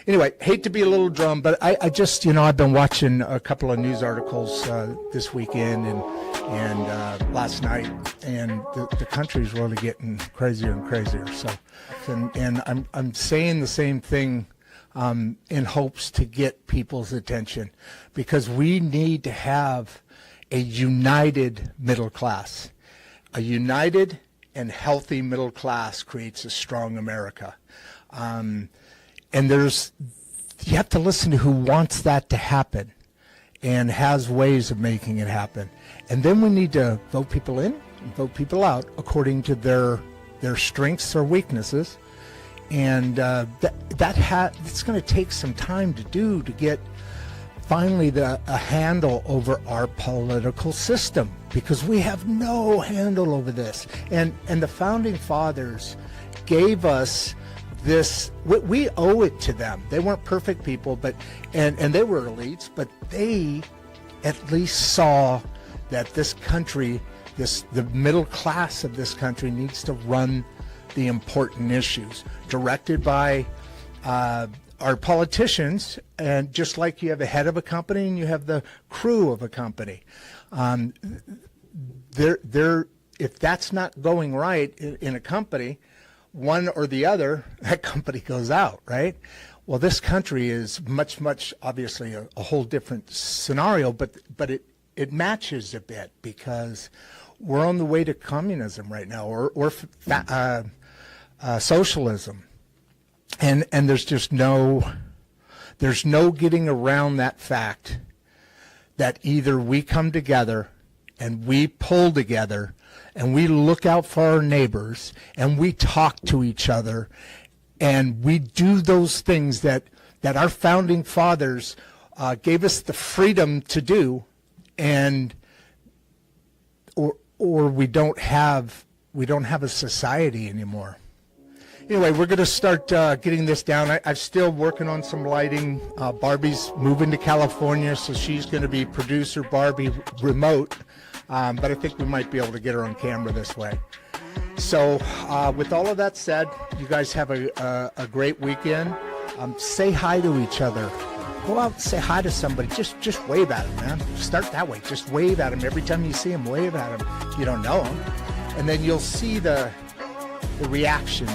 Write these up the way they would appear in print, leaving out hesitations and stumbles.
Anyway, hate to be a little drum, but I just, I've been watching a couple of news articles this weekend and last night, and the country's really getting crazier and crazier. So, and I'm saying the same thing in hopes to get people's attention, because we need to have a united middle class. A united and healthy middle class creates a strong America. And you have to listen to who wants that to happen and has ways of making it happen. And then we need to vote people in and vote people out according to their strengths or weaknesses. And it's going to take some time to do, to get finally a handle over our political system, because we have no handle over this. And the founding fathers gave us this, we owe it to them. They weren't perfect people, and they were elites, but they at least saw that this country, the middle class of this country needs to run the important issues directed by our politicians. And just like you have the head of a company and you have the crew of a company, if that's not going right in a company, one or the other, that company goes out, right? Well, this country is much, obviously a whole different scenario, but it matches a bit, because we're on the way to communism right now, or socialism, and there's just no getting around that fact that either we come together and we pull together and we look out for our neighbors and we talk to each other and we do those things that our founding fathers gave us the freedom to do, and or we don't have a society anymore. Anyway, we're going to start getting this down. I'm still working on some lighting. Barbie's moving to California, so she's going to be producer Barbie remote. But I think we might be able to get her on camera this way. So with all of that said, you guys have a great weekend. Say hi to each other. Go out and say hi to somebody. Just wave at them, man. Start that way. Just wave at them. Every time you see them, wave at them. You don't know them. And then you'll see the reaction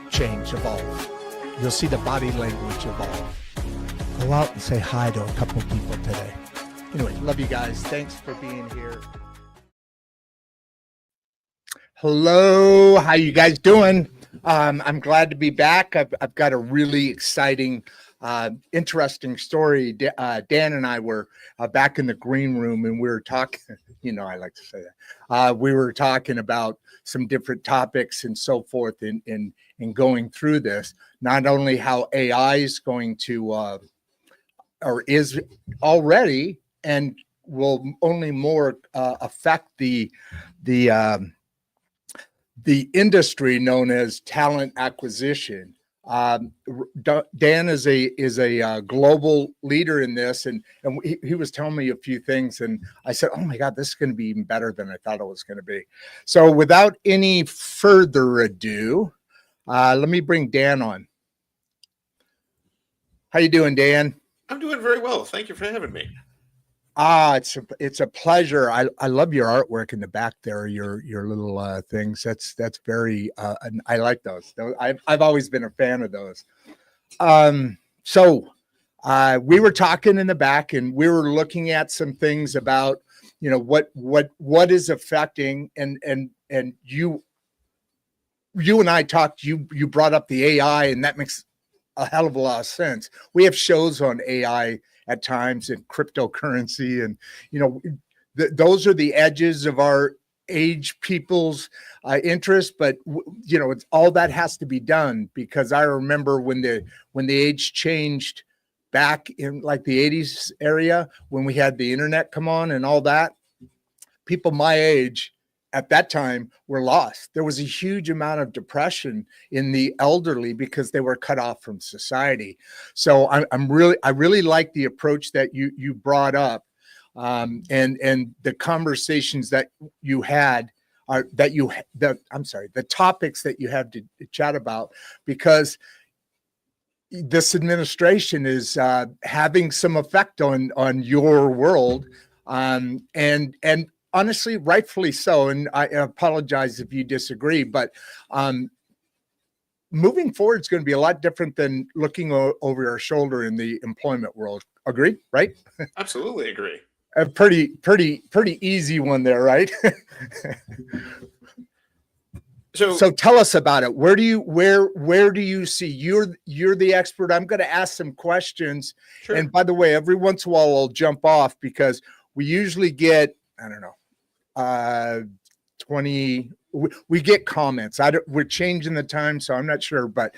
change, evolve. You'll see the body language evolve. Go out and say hi to a couple people today. Anyway, love you guys. Thanks for being here. Hello, how you guys doing? I'm glad to be back. I've got a really exciting, interesting story. Dan and I were back in the green room, and we were talking, I like to say that. We were talking about some different topics and so forth in going through this. Not only how AI is going to, or is already, and will only more affect the industry known as talent acquisition. Dan is a global leader in this, and he was telling me a few things, and I said, "Oh my God, this is going to be even better than I thought it was going to be." So, without any further ado, let me bring Dan on. How you doing, Dan? I'm doing very well. Thank you for having me. It's a pleasure. I love your artwork in the back there, your little things. That's very and I like those. I've always been a fan of those. So we were talking in the back, and we were looking at some things about what is affecting, and you and I talked. You brought up the AI, and that makes a hell of a lot of sense. We have shows on AI at times, and cryptocurrency, and those are the edges of our age people's interest. But it's all that has to be done, because I remember when the age changed back in like the 80s area, when we had the internet come on and all that, people my age at that time were lost. There was a huge amount of depression in the elderly because they were cut off from society. So I really like the approach that you brought up, and the conversations that you had, the topics that you have to chat about, because this administration is having some effect on your world, and honestly, rightfully so. And I apologize if you disagree, but moving forward is going to be a lot different than looking over our shoulder in the employment world. Agree, right? Absolutely agree. A pretty easy one there, right? So tell us about it. Where do you see you're the expert? I'm going to ask some questions. Sure. And by the way, every once in a while I'll jump off because we usually get, I don't know, 20. We get comments. We're changing the time, so I'm not sure, but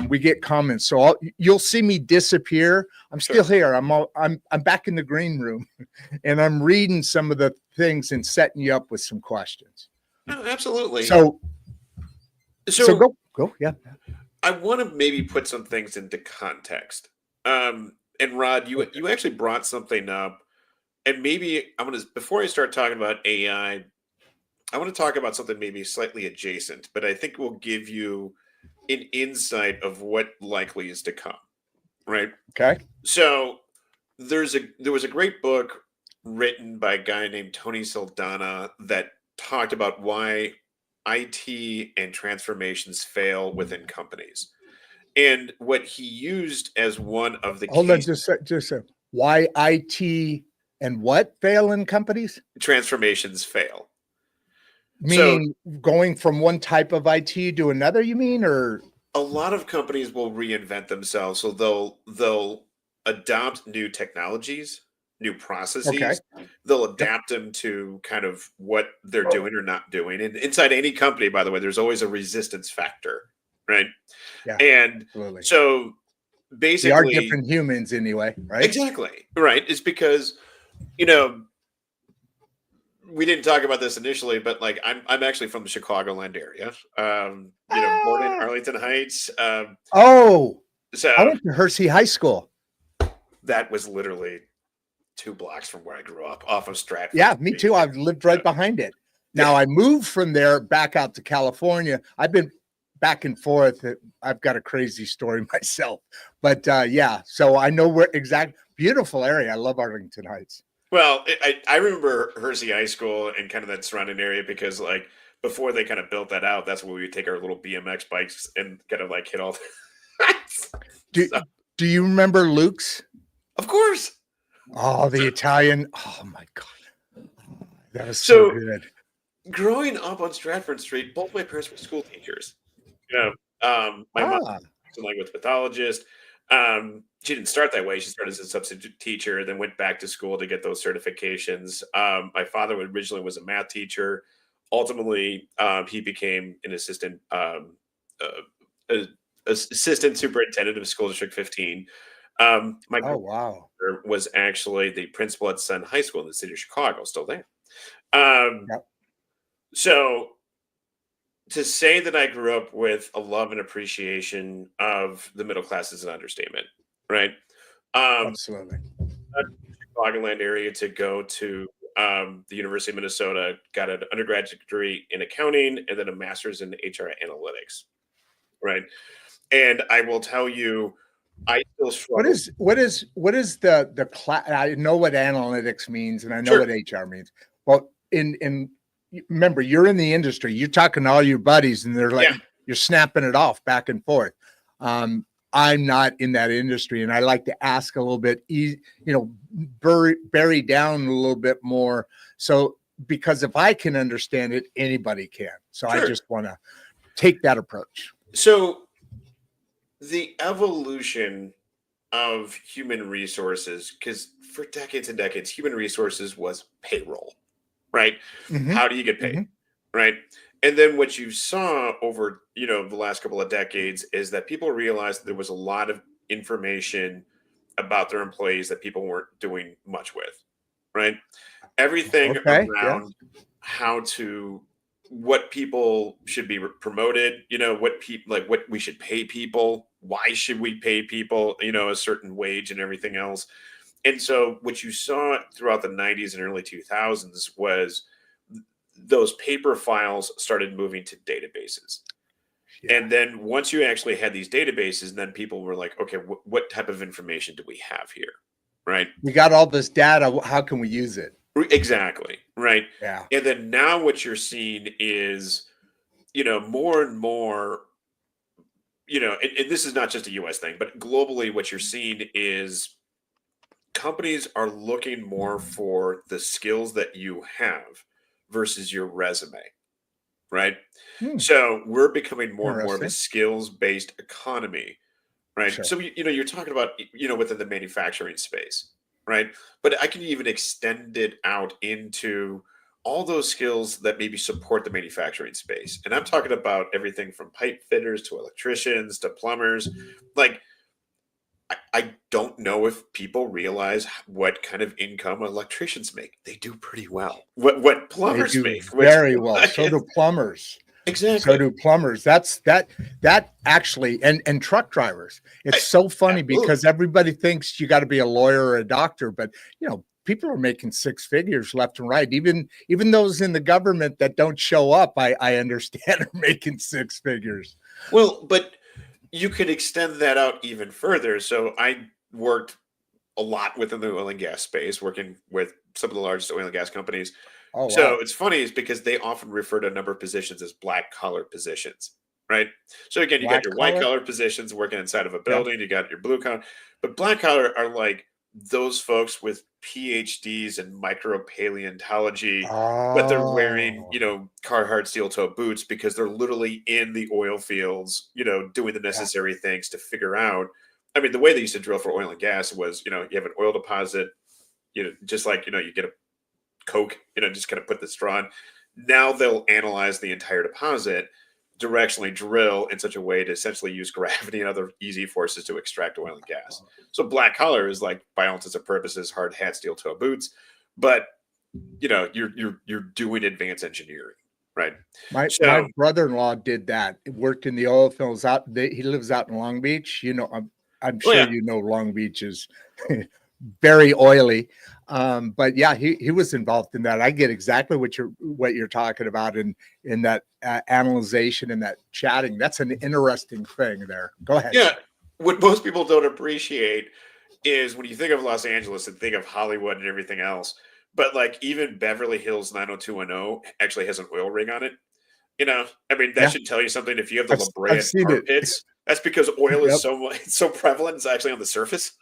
we get comments. So you'll see me disappear. I'm still here. I'm back in the green room, and I'm reading some of the things and setting you up with some questions. No, absolutely. So go. Yeah. I want to maybe put some things into context. And Rod, you actually brought something up, and maybe before I start talking about AI, I want to talk about something maybe slightly adjacent, but I think will give you an insight of what likely is to come. Right. Okay. So there was a great book written by a guy named Tony Saldana that talked about why IT and transformations fail within companies. And what he used as one of the Hold on, just why IT and what fail in companies? Transformations fail. Meaning going from one type of IT to another, you mean? Or a lot of companies will reinvent themselves, so they'll adopt new technologies, new processes. Okay. They'll adapt them to kind of what they're doing or not doing. And inside any company, by the way, there's always a resistance factor, right? Yeah. And absolutely. so basically, they are different humans anyway, right? Exactly. Right. It's because, we didn't talk about this initially, but like I'm actually from the Chicagoland area. Born in Arlington Heights. So I went to Hersey High School. That was literally 2 blocks from where I grew up, off of Stratford. Yeah, me too. I've lived right behind it. Now I moved from there back out to California. I've been back and forth. I've got a crazy story myself, but yeah. So I know where beautiful area. I love Arlington Heights. Well, I remember Hersey High School and kind of that surrounding area because, like, before they kind of built that out, that's where we would take our little BMX bikes and kind of like hit all. Do you remember Luke's? Of course. Oh, the Italian. Oh my God, that was so good. Growing up on Stratford Street, both my parents were school teachers. My mom was a language pathologist. She didn't start that way. She started as a substitute teacher, then went back to school to get those certifications. My father originally was a math teacher. Ultimately, he became an assistant superintendent of School District 15. My wow, was actually the principal at Sun High School in the city of Chicago, still there. So to say that I grew up with a love and appreciation of the middle class is an understatement, right? Absolutely. Chicagoland area to go to the University of Minnesota, got an undergraduate degree in accounting and then a master's in HR analytics, right? And I will tell you, I still struggle. What is the class? I know what analytics means and I know what HR means. Well, remember, you're in the industry. You're talking to all your buddies, and they're like, you're snapping it off back and forth. I'm not in that industry, and I like to ask a little bit, bury down a little bit more. So, because if I can understand it, anybody can. So I just want to take that approach. So the evolution of human resources, because for decades and decades, human resources was payroll. Right? Mm-hmm. How do you get paid? Mm-hmm. Right? And then what you saw over, the last couple of decades is that people realized that there was a lot of information about their employees that people weren't doing much with. Right? Everything around what people should be promoted, what we should pay people, why should we pay people, a certain wage and everything else. And so what you saw throughout the 90s and early 2000s was those paper files started moving to databases. Yeah. And then once you actually had these databases, then people were like, okay, what type of information do we have here? Right. We got all this data. How can we use it? Exactly. Right. Yeah. And then now what you're seeing is, more and more, and this is not just a US thing, but globally, what you're seeing is companies are looking more for the skills that you have versus your resume, right? Hmm. So we're becoming more and more of a Interesting. skills based economy, right? Sure. So, you're talking about, within the manufacturing space, right? But I can even extend it out into all those skills that maybe support the manufacturing space. And I'm talking about everything from pipe fitters to electricians to plumbers. Like, I don't know if people realize what kind of income electricians make. They do pretty well. What They plumbers do make, which very well. like, So do plumbers. So exactly. do plumbers. That actually, and truck drivers. It's so funny Absolutely. because everybody thinks you got to be a lawyer or a doctor, but people are making six figures left and right. Even those in the government that don't show up, I understand are making six figures. Well, but you could extend that out even further. So I worked a lot within the oil and gas space, working with some of the largest oil and gas companies. Oh So wow. it's funny is because they often refer to a number of positions as black collar positions, right? So again, you got Black your white collar? collar positions working inside of a Yeah. building, you got your blue collar, but black collar are like those folks with PhDs in micropaleontology, but they're wearing, Oh, Carhartt steel toe boots because they're literally in the oil fields, doing the yeah. necessary things to figure out. I mean, the way they used to drill for oil and gas was, you have an oil deposit, just like, you get a Coke, just kind of put the straw in. Now they'll analyze the entire deposit, directionally drill in such a way to essentially use gravity and other easy forces to extract oil and gas. So black collar is like, by all intents and purposes, hard hat, steel toe boots, but you're doing advanced engineering, right? My So brother-in-law did that. He worked in the oil fields he lives out in Long Beach. I'm oh sure yeah, Long Beach is very oily. But yeah, he was involved in that. I get exactly what you're talking about in that analyzation and that chatting. That's an interesting thing there. Go ahead. yeah. What most people don't appreciate is when you think of Los Angeles and think of Hollywood and everything else, but like even Beverly Hills 90210 actually has an oil rig on it. I mean, that Yeah, should tell you something. If you have the I've La I've Brea seen tar it. pits, that's because oil is Yep. it's so prevalent. It's actually on the surface.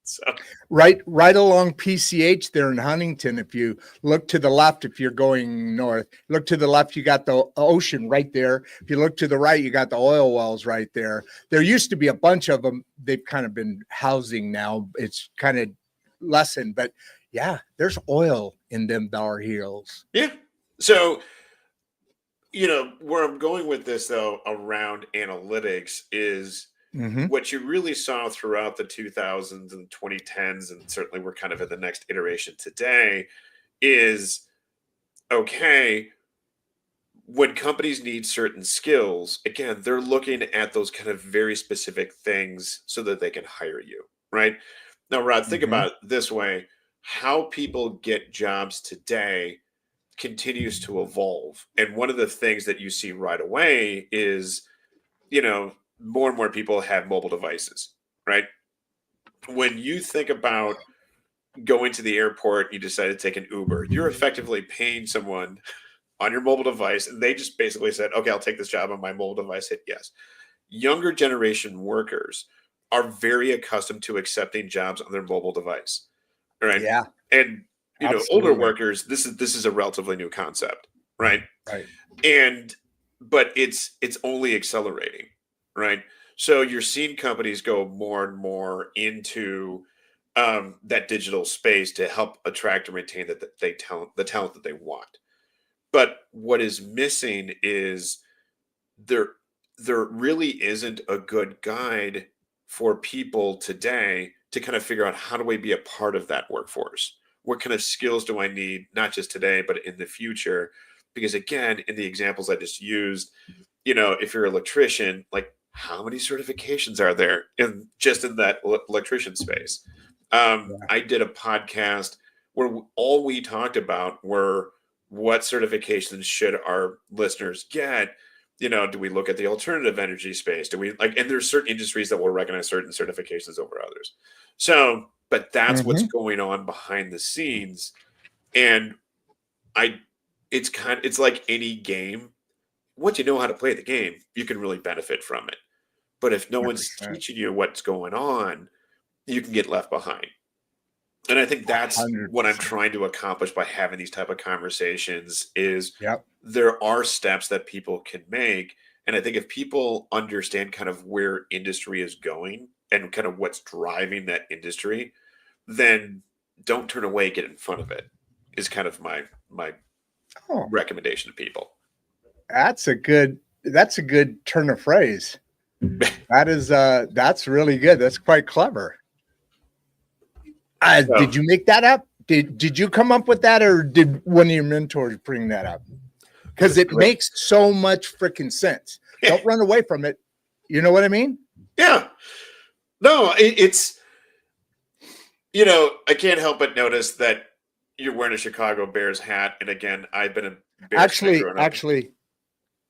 So Right along PCH there in Huntington. If you look to the left, if you're going north, look to the left, you got the ocean right there. If you look to the right, you got the oil wells right there. There used to be a bunch of them. They've kind of been housing now. It's kind of lessened, but yeah, there's oil in them Bar Hills. yeah. So where I'm going with this though around analytics is Mm-hmm. what you really saw throughout the 2000s and 2010s, and certainly we're kind of in the next iteration today, is okay, when companies need certain skills, again, they're looking at those kind of very specific things so that they can hire you, right? Now, Rod, think Mm-hmm. about it this way: how people get jobs today continues to evolve. And one of the things that you see right away is, more and more people have mobile devices, right? When you think about going to the airport, you decide to take an Uber, you're effectively paying someone on your mobile device, and they just basically said, okay, I'll take this job on my mobile device, hit yes. Younger generation workers are very accustomed to accepting jobs on their mobile device, right? Yeah, And older absolutely. workers, this is a relatively new concept, right? Right. And but it's only accelerating, right? So you're seeing companies go more and more into that digital space to help attract and retain the talent that they want. But what is missing is there there really isn't a good guide for people today to kind of figure out, how do I be a part of that workforce? What kind of skills do I need, not just today, but in the future? Because again, in the examples I just used, if you're an electrician, like how many certifications are there in that electrician space? Yeah. I did a podcast where all we talked about were what certifications should our listeners get, Do we look at the alternative energy space? Do we like, and there's certain industries that will recognize certain certifications over others. So, but that's what's Mhm. going on behind the scenes. And I, it's like any game. Once you know how to play the game, you can really benefit from it. But if no one's 100%. teaching you what's going on, you can get left behind. And I think that's what I'm 100%. trying to accomplish by having these type of conversations is Yep. there are steps that people can make. And I think if people understand kind of where industry is going and kind of what's driving that industry, then don't turn away, get in front of it is kind of my Oh, recommendation to people. that's a good turn of phrase. That's really good. That's quite clever. So Did you make that up? Did you come up with that, or did one of your mentors bring that up? Because that's it great. makes so much freaking sense. Don't run away from it. You know what I mean? Yeah. No, it's I can't help but notice that you're wearing a Chicago Bears hat. And again, I've been a Bears fan Actually, growing up. actually,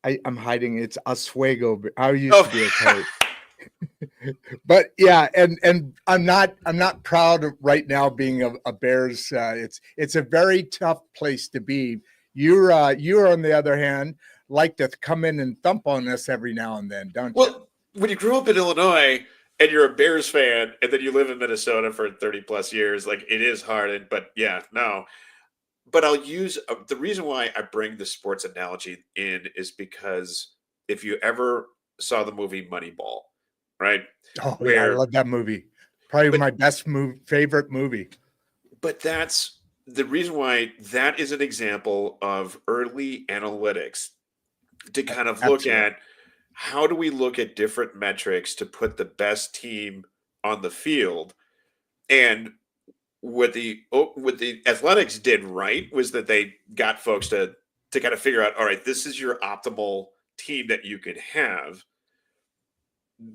I'm hiding. It's Oswego. I used Oh, to be a coach. But yeah, and I'm not proud of right now being a Bears. It's a very tough place to be. You're on the other hand like to come in and thump on us every now and then, don't you? well, when you grow up in Illinois and you're a Bears fan and then you live in Minnesota for 30 plus years, like it is hard. But yeah, no. But I'll use the reason why I bring the sports analogy in is because if you ever saw the movie Moneyball, right? Oh yeah, I Where, love that movie. Probably but my favorite movie. but that's the reason why that is an example of early analytics to kind of look Absolutely. at how do we look at different metrics to put the best team on the field. And what the athletics did right was that they got folks to kind of figure out, all right, this is your optimal team that you can have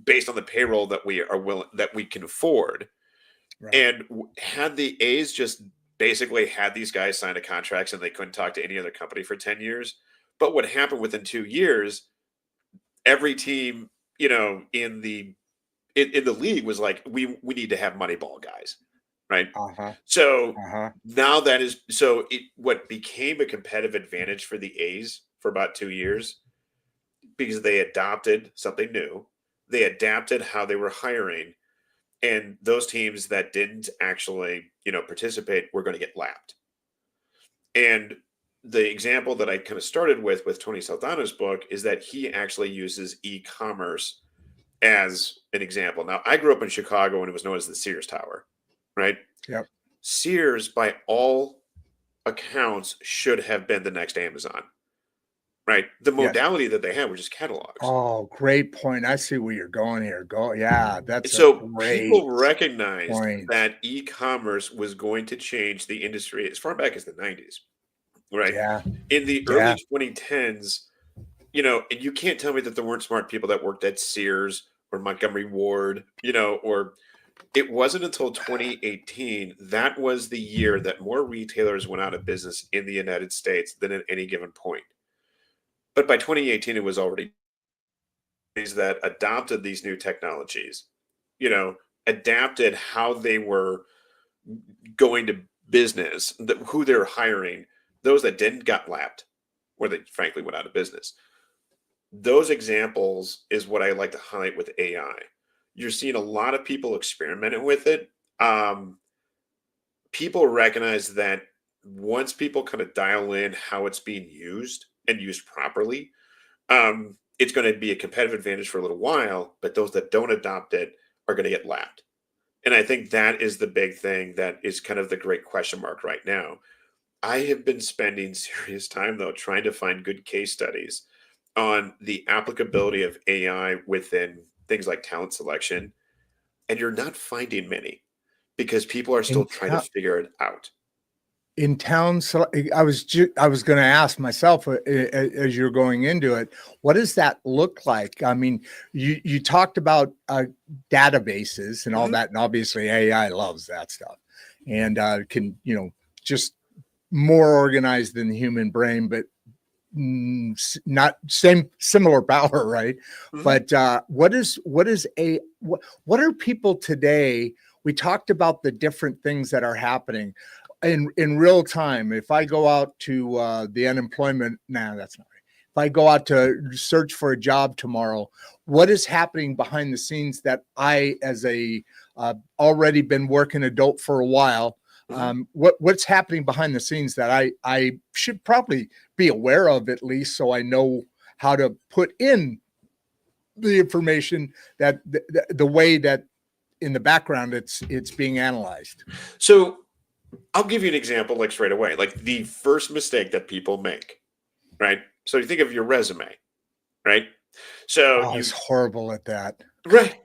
based on the payroll that we are willing that we can afford. Right. And had the A's just basically had these guys sign a contracts and they couldn't talk to any other company for 10 years. But what happened within 2 years, every team, in the league was like, we need to have Moneyball guys, right? Uh-huh. So Uh-huh. now that is so it what became a competitive advantage for the A's for about 2 years because they adopted something new. They adapted how they were hiring, and those teams that didn't actually, participate were going to get lapped. And the example that I kind of started with Tony Saldana's book is that he actually uses e-commerce as an example. Now, I grew up in Chicago and it was known as the Sears Tower, right? Yep. Sears, by all accounts, should have been the next Amazon, right? The Yes. modality that they had were just catalogs. Oh, great point. I see where you're going here. Yeah, And that's a so great people recognized point. that e-commerce was going to change the industry as far back as the 90s, right? Yeah. In the early Yeah. 2010s, and you can't tell me that there weren't smart people that worked at Sears or Montgomery Ward, or it wasn't until 2018 that was the year that more retailers went out of business in the United States than at any given point. But by 2018, it was already that adopted these new technologies, you know, adapted how they were going to business, who they're hiring, those that didn't got lapped, or they frankly went out of business. Those examples is what I like to highlight with AI. You're seeing a lot of people experimenting with it. Um, People recognize that once people kind of dial in how it's being used and used properly, it's going to be a competitive advantage for a little while. But those that don't adopt it are going to get lapped. And I think that is the big thing that is kind of the great question mark right now. I have been spending serious time, though, trying to find good case studies on the applicability of AI within things like talent selection. And you're not finding many because people are still In trying to town, figure it out. in town, so I was going to ask myself as you're going into it, what does that look like? I mean, you talked about databases and all Mhm. that, and obviously AI loves that stuff, and can just more organized than the human brain. But not similar power, right? Mhm. But what are people today? We talked about the different things that are happening in real time. If I go out to the unemployment, that's not right. If I go out to search for a job tomorrow, what is happening behind the scenes that I, as a already been working adult for a while, what's happening behind the scenes that I should probably be aware of, at least, so I know how to put in the information that the way that in the background it's being analyzed. So I'll give you an example, like straight away, like the first mistake that people make, right? So you think of your resume, right? So Oh, I was horrible at that. right,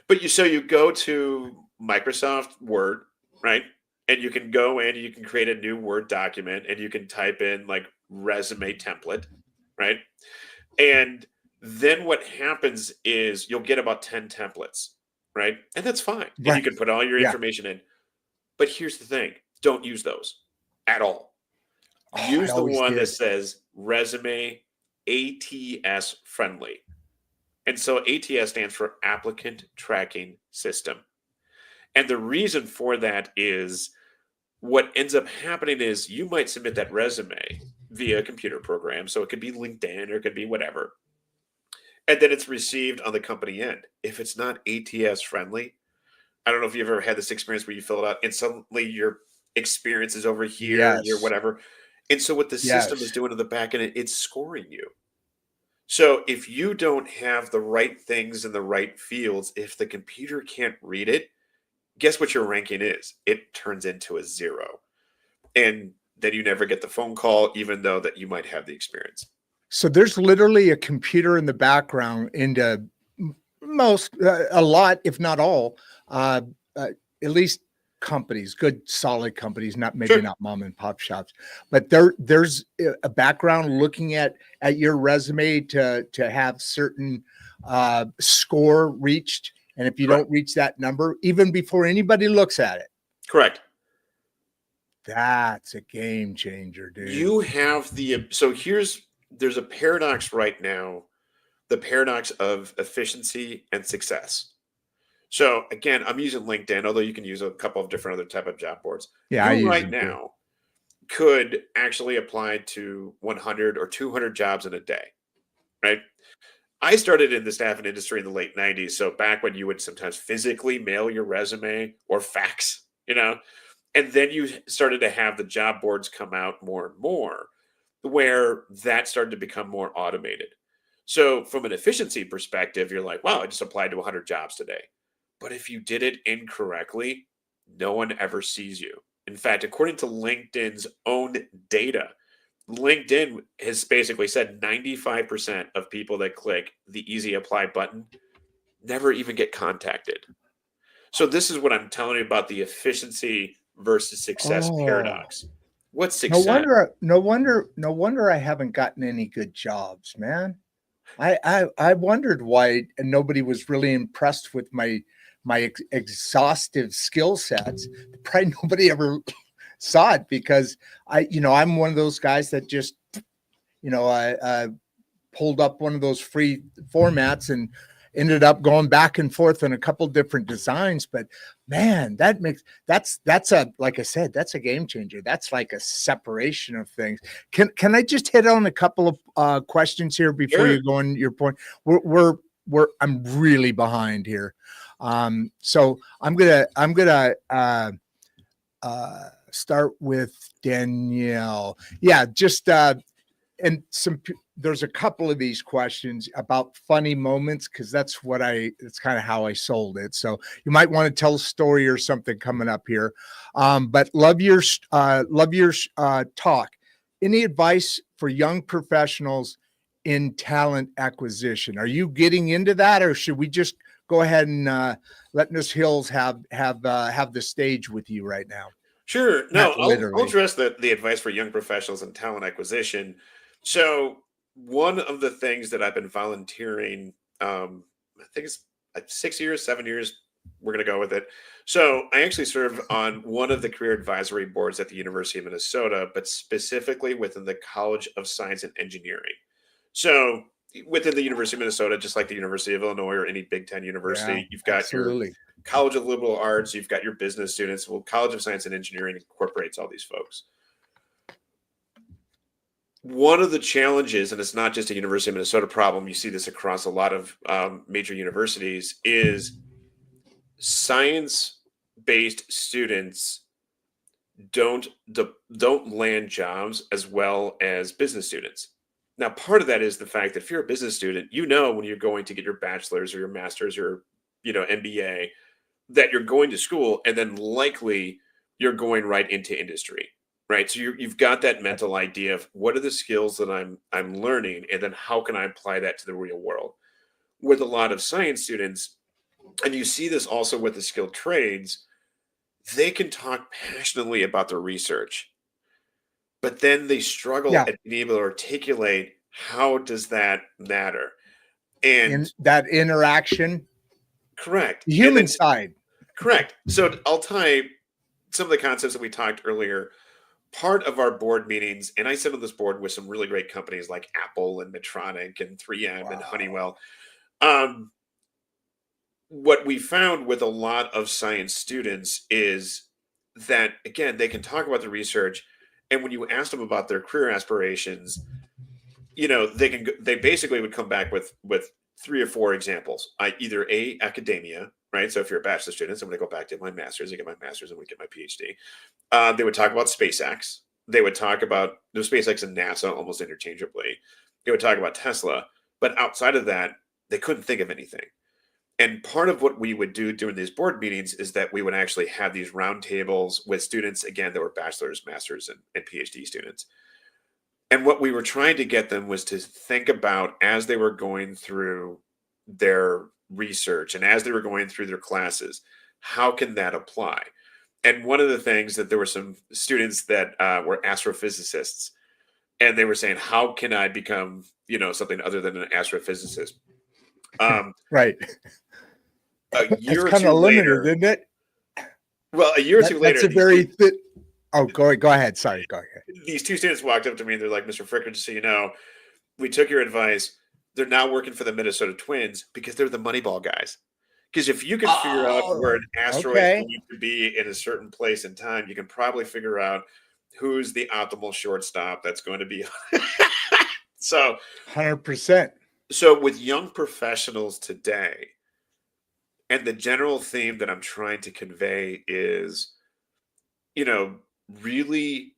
but you go to Microsoft Word, right? And you can go in, you can create a new Word document, and you can type in like resume template, right? And then what happens is you'll get about 10 templates, right? And that's fine. And you Right. can put all your Yeah. information in. But here's the thing, don't use those at all. Oh, I Use the always one that did. says resume ATS friendly. And so ATS stands for applicant tracking system. And the reason for that is what ends up happening is you might submit that resume via a computer program. So it could be LinkedIn or it could be whatever. And then it's received on the company end. If it's not ATS friendly, I don't know if you've ever had this experience where you fill it out and suddenly your experience is over here, your Yes. whatever. And so what the system is Yes. doing in the back end, it's scoring you. So if you don't have the right things in the right fields, if the computer can't read it, guess what your ranking is? It turns into a 0. And then you never get the phone call, even though that you might have the experience. So there's literally a computer in the background into a lot, if not all, uh, at least companies, good solid companies, not maybe Sure. not mom and pop shops, but there's a background looking at your resume to have certain score reached, and if you Correct. don't reach that number, even before anybody looks at it, Correct. that's a game changer, dude. You have there's a paradox right now, the paradox of efficiency and success. So again, I'm using LinkedIn, although you can use a couple of different other type of job boards. Yeah, I You use right them too. now could actually apply to 100 or 200 jobs in a day, right? I started in the staffing industry in the late 90s. So back when you would sometimes physically mail your resume or fax, and then you started to have the job boards come out more and more, where that started to become more automated. So from an efficiency perspective, you're like, wow, I just applied to 100 jobs today. But if you did it incorrectly, no one ever sees you. In fact, according to LinkedIn's own data, LinkedIn has basically said 95% of people that click the easy apply button never even get contacted. So this is what I'm telling you about the efficiency versus success Oh. paradox. What's No success? wonder, no wonder I haven't gotten any good jobs, man. I wondered why nobody was really impressed with my exhaustive skill sets. Probably nobody ever saw it because I'm one of those guys that just I pulled up one of those free formats and ended up going back and forth in a couple different designs. But man, that's a, like I said, that's a game changer. That's like a separation of things. Can I just hit on a couple of questions here before Sure. you go on your point? We're I'm really behind here. So I'm gonna start with Danielle. Yeah, just and there's a couple of these questions about funny moments because it's kind of how I sold it. So you might want to tell a story or something coming up here. But love your talk. Any advice for young professionals in talent acquisition? Are you getting into that, or should we just go ahead and let Miss Hills have the stage with you right now? Sure. No, Not I'll literally. address the advice for young professionals and talent acquisition. So one of the things that I've been volunteering, I think it's like 6 years, 7 years, we're going to go with it. So I actually serve on one of the career advisory boards at the University of Minnesota, but specifically within the College of Science and Engineering. So within the University of Minnesota, just like the University of Illinois or any Big Ten Yeah, university, you've got your absolutely. College of Liberal Arts, you've got your business students. Well, College of Science and Engineering incorporates all these folks. One of the challenges, and it's not just a University of Minnesota problem, you see this across a lot of major universities, is science-based students don't land jobs as well as business students. Now, part of that is the fact that if you're a business student, you know when you're going to get your bachelor's or your master's or MBA, that you're going to school and then likely you're going right into industry. Right. So you've got that mental idea of what are the skills that I'm learning, and then how can I apply that to the real world? With a lot of science students, and you see this also with the skilled trades, they can talk passionately about their research, but then they struggle Yeah, at being able to articulate how does that matter? in And that interaction, correct. the And human then side. correct. So I'll tie some of the concepts that we talked earlier. Part of our board meetings, and I sit on this board with some really great companies like Apple and Medtronic and 3M and Wow. Honeywell. Um, what we found with a lot of science students is that, again, they can talk about the research, and when you ask them about their career aspirations, they basically would come back with 3 or 4 examples. Either academia, right? So if you're a bachelor student, I'm going to go back to my master's, I get my master's, and we get my PhD. They would talk about SpaceX. They would talk about SpaceX and NASA almost interchangeably. They would talk about Tesla, but outside of that, they couldn't think of anything. And part of what we would do during these board meetings is that we would actually have these roundtables with students, again, that were bachelor's, master's, and PhD students. And what we were trying to get them was to think about, as they were going through their research and as they were going through their classes, how can that apply? And one of the things that there were some students that were astrophysicists, and they were saying, how can I become, something other than an astrophysicist? Right. A That's year or kind two of limited, later, isn't it? well, a year or two That's later, a very oh, go ahead. Sorry, go ahead. these 2 students walked up to me and they're like, Mr. Fricker, just so you know, we took your advice. They're now working for the Minnesota Twins because they're the Moneyball guys. Because if you can figure out where Oh, an asteroid is okay. going to be in a certain place in time, you can probably figure out who's the optimal shortstop that's going to be. So 100%. So with young professionals today, and the general theme that I'm trying to convey is, really,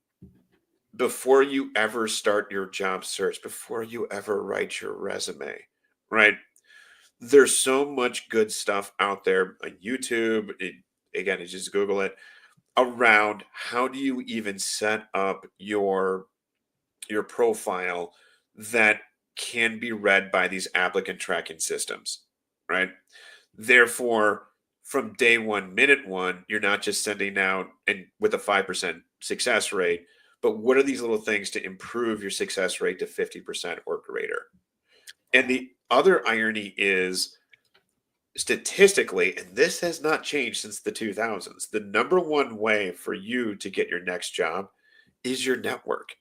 before you ever start your job search, before you ever write your resume, right? There's so much good stuff out there on YouTube. Again, you just Google it, around how do you even set up your profile that can be read by these applicant tracking systems, right? Therefore, from day one, minute one, you're not just sending out and with a 5% success rate, but what are these little things to improve your success rate to 50% or greater? And the other irony is, statistically, and this has not changed since the 2000s, the number one way for you to get your next job is your network,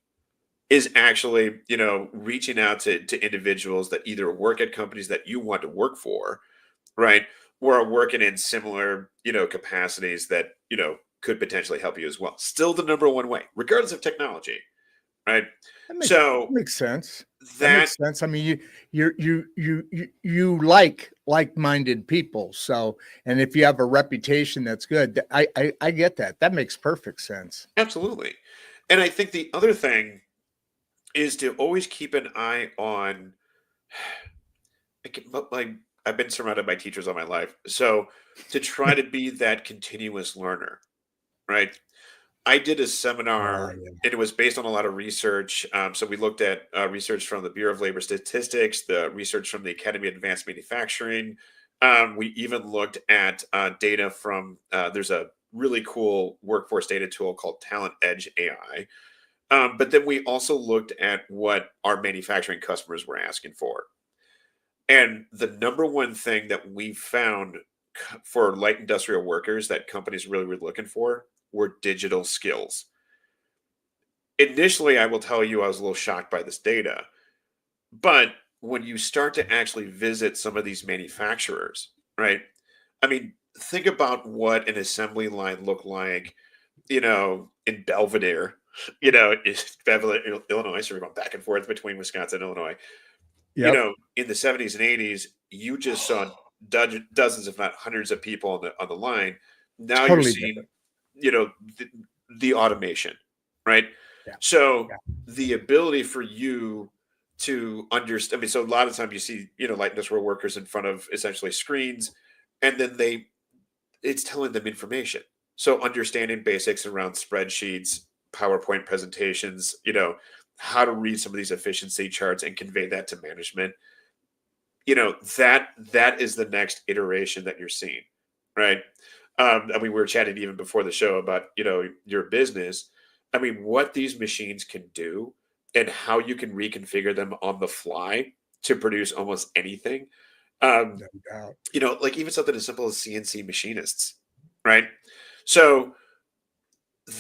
is actually, reaching out to individuals that either work at companies that you want to work for, right? Or are working in similar, capacities that, could potentially help you as well. Still the number one way, regardless of technology, right? That So makes sense. That that makes sense. I mean, you like-minded people. So, and if you have a reputation that's good, I get that. That makes perfect sense. absolutely. And I think the other thing is to always keep an eye on, like, I've been surrounded by teachers all my life. So to try to be that continuous learner, right? I did a Oh, seminar yeah. and it was based on a lot of research. So we looked at research from the Bureau of Labor Statistics, the research from the Academy of Advanced Manufacturing. We even looked at data from, there's a really cool workforce data tool called Talent Edge AI. But then we also looked at what our manufacturing customers were asking for. And the number one thing that we found for light industrial workers that companies really were looking for were digital skills. Initially, I will tell you, I was a little shocked by this data. But when you start to actually visit some of these manufacturers, right? I mean, think about what an assembly line looked like, in Belvedere, Belvedere, Illinois. So we're going back and forth between Wisconsin and Illinois. Yep. In the 70s and 80s, you just saw dozens, if not hundreds of people on the line. Now you're Totally seeing, different. the, the automation, right? Yeah. So Yeah. the ability for you to understand, I mean, so a lot of times you see, light industrial workers in front of essentially screens, and then it's telling them information. So understanding basics around spreadsheets, PowerPoint presentations, how to read some of these efficiency charts and convey that to management. That is the next iteration that you're seeing, right? I mean, we were chatting even before the show about, your business. I mean, what these machines can do and how you can reconfigure them on the fly to produce almost anything. Um, No doubt. like even something as simple as CNC machinists, right? So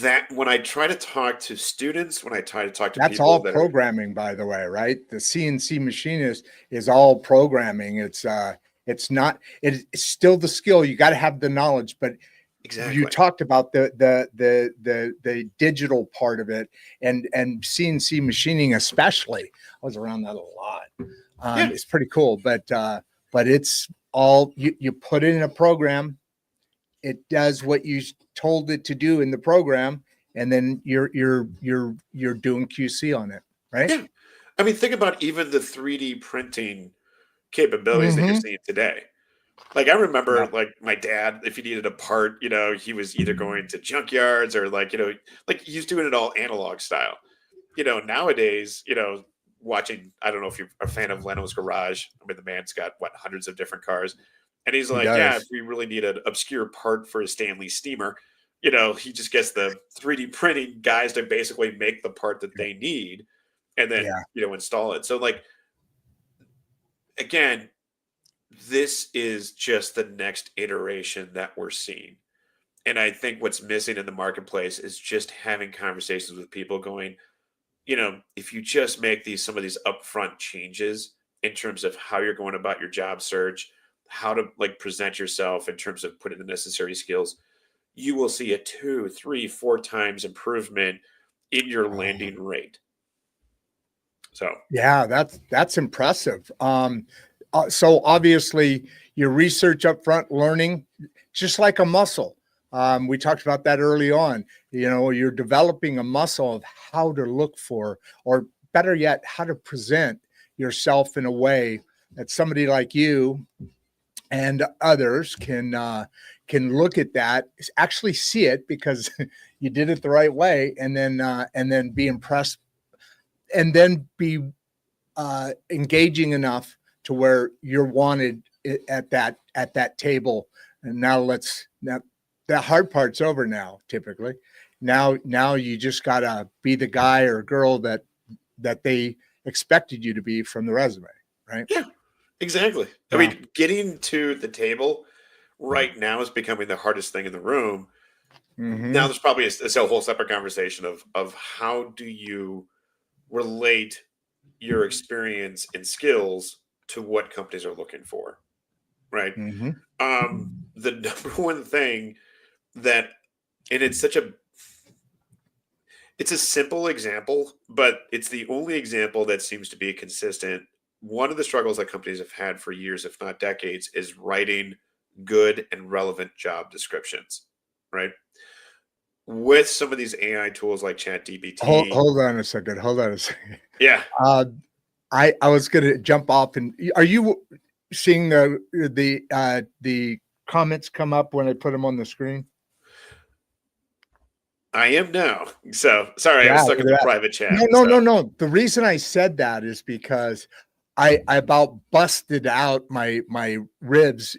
that when I try to talk to students, when I try to talk to That's people all that are programming, by the way, right? The CNC machinist is all programming. It's not, it's still the skill. You got to have the knowledge, but you exactly, talked about the digital part of it and CNC machining especially. I was around that a lot. yeah, It's pretty cool, but it's all you put it in a program. It does what you told it to do in the program, and then you're doing QC on it, right? yeah. I mean, think about even the 3D printing capabilities that you're Mm-hmm. seeing today. Like I remember, Yeah. like my dad, if he needed a part, he was either going to junkyards or like he's doing it all analog style. Nowadays, watching, I don't know if you're a fan of Leno's Garage. I mean, the man's got what hundreds of different cars. And he's He like, yeah, if does. we really need an obscure part for a Stanley steamer, he just gets the 3D printing guys to basically make the part that they need and then, Yeah. install it. So like again, this is just the next iteration that we're seeing. And I think what's missing in the marketplace is just having conversations with people going, if you just make some of these upfront changes in terms of how you're going about your job search, how to like present yourself in terms of putting the necessary skills, you will see a 2, 3, 4 times improvement in your landing rate. So Yeah, that's impressive. So obviously your research up front, learning, just like a muscle. We talked about that early on. You're developing a muscle of how to look for, or better yet, how to present yourself in a way that somebody like you and others can look at that, actually see it because you did it the right way, and then be impressed, and then be engaging enough to where you're wanted at that table. And now the hard part's over now. Typically, now you just gotta be the guy or girl that they expected you to be from the resume, right? yeah, exactly. I Yeah. mean, getting to the table right now is becoming the hardest thing in the room. Now Mm-hmm. there's probably a whole separate conversation of how do you relate your experience and skills to what companies are looking for, right? Mm-hmm. The number one thing that, and it's a simple example, but it's the only example that seems to be consistent. One of the struggles that companies have had for years, if not decades, is writing good and relevant job descriptions, right? With some of these AI tools like ChatGPT, Hold on a second. Hold on a second. yeah, Uh, I was gonna jump off, and are you seeing the comments come up when I put them on the screen? I am now. So sorry, I Yeah, was stuck look in at the that. private chat. No, no, So no, no. The reason I said that is because I about busted out my ribs,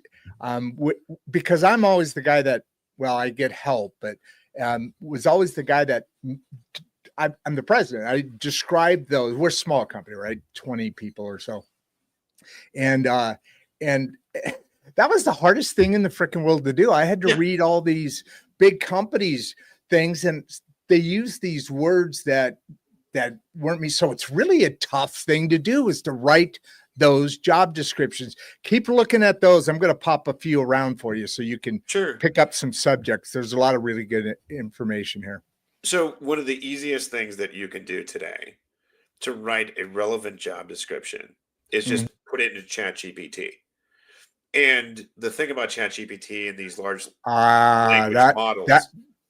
because I'm always the guy that, well, I get help, but was always the guy that I'm the president. I describe those. We're a small company, right? 20 people or so, and that was the hardest thing in the freaking world to do. I had to read all these big companies things, and they use these words that weren't me. So it's really a tough thing to do, is to write those job descriptions. Keep looking at those. I'm going to pop a few around for you so you can pick up some subjects. There's a lot of really good information here. So one of the easiest things that you can do today to write a relevant job description is just put it into ChatGPT. And the thing about ChatGPT and these large language models,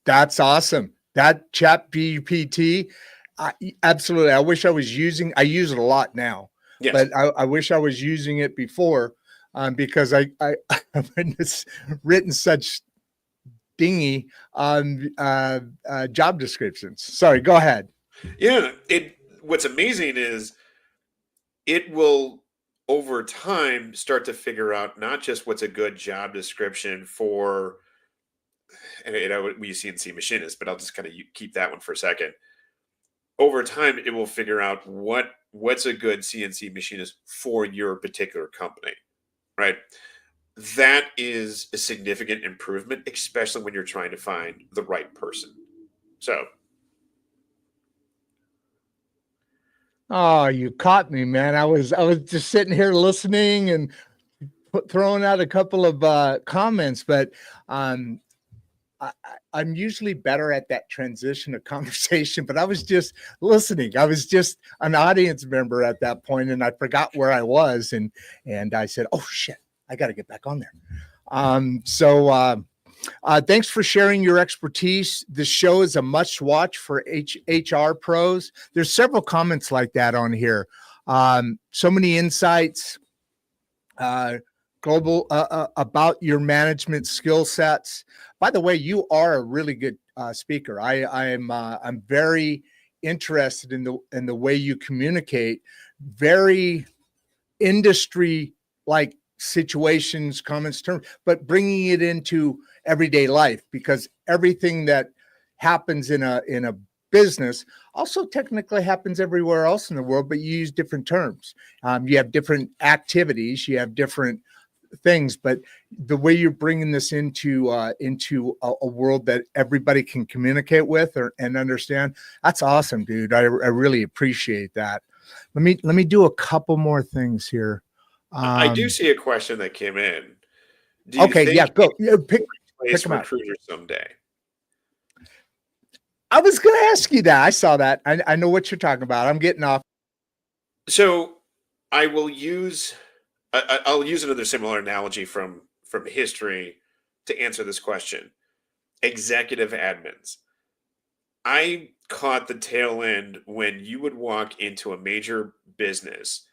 that's awesome. That ChatGPT, absolutely. I wish I use it a lot now, but I wish I was using it before, because I've written such dingy job descriptions. Sorry, go ahead. Yeah, what's amazing is it will over time start to figure out not just what's a good job description for, and we CNC machinist, but I'll just kind of keep that one for a second. Over time, it will figure out what's a good CNC machinist for your particular company, right? That is a significant improvement, especially when you're trying to find the right person. So, oh, you caught me, man. I was just sitting here listening and throwing out a couple of comments, but I'm usually better at that transition of conversation, but I was just listening. I was just an audience member at that point, and I forgot where I was, and I said, "Oh shit, I got to get back on there." Thanks for sharing your expertise. This show is a must watch for HR pros. There's several comments like that on here. So many insights, global about your management skill sets. By the way, you are a really good speaker. I'm very interested in the way you communicate. Very industry like situations, comments, terms, but bringing it into everyday life, because everything that happens in a business also technically happens everywhere else in the world, but you use different terms. You have different activities, you have different things, but the way you're bringing this into a world that everybody can communicate with and understand, that's awesome, dude. I really appreciate that. Let me do a couple more things here. I do see a question that came in. Do you think go. Pick recruiters someday? I was going to ask you that. I saw that. I know what you're talking about. I'm getting off. So I will use I'll use another similar analogy from history to answer this question. Executive admins. I caught the tail end when you would walk into a major business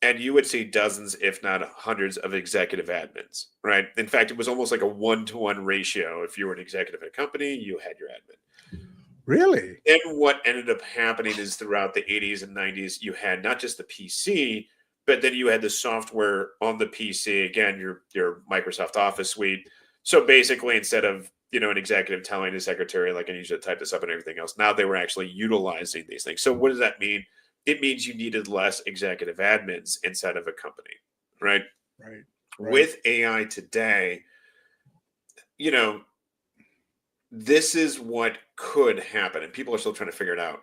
and you would see dozens, if not hundreds, of executive admins, right? In fact, it was almost like a 1-to-1 ratio. If you were an executive at a company, you had your admin. Really? And what ended up happening is throughout the 80s and 90s, you had not just the PC, but then you had the software on the PC, again, your Microsoft Office suite. So basically, instead of an executive telling a secretary, like, I need you to type this up and everything else, now they were actually utilizing these things. So what does that mean? It means you needed less executive admins inside of a company, right? Right. With AI today, this is what could happen, and people are still trying to figure it out.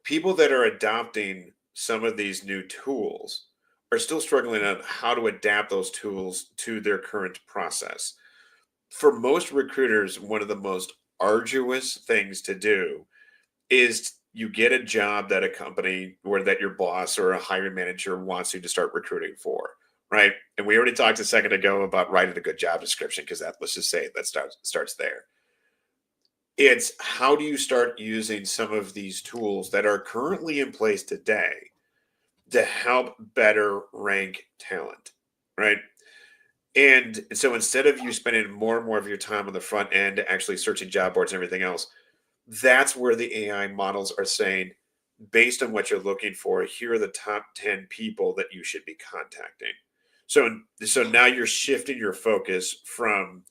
People that are adopting some of these new tools are still struggling on how to adapt those tools to their current process. For most recruiters, one of the most arduous things to do is you get a job that a company or that your boss or a hiring manager wants you to start recruiting for, right? And we already talked a second ago about writing a good job description, because let's just say that starts there. It's how do you start using some of these tools that are currently in place today to help better rank talent, right? And so instead of you spending more and more of your time on the front end actually searching job boards and everything else, that's where the AI models are saying, based on what you're looking for, here are the top 10 people that you should be contacting. So now you're shifting your focus from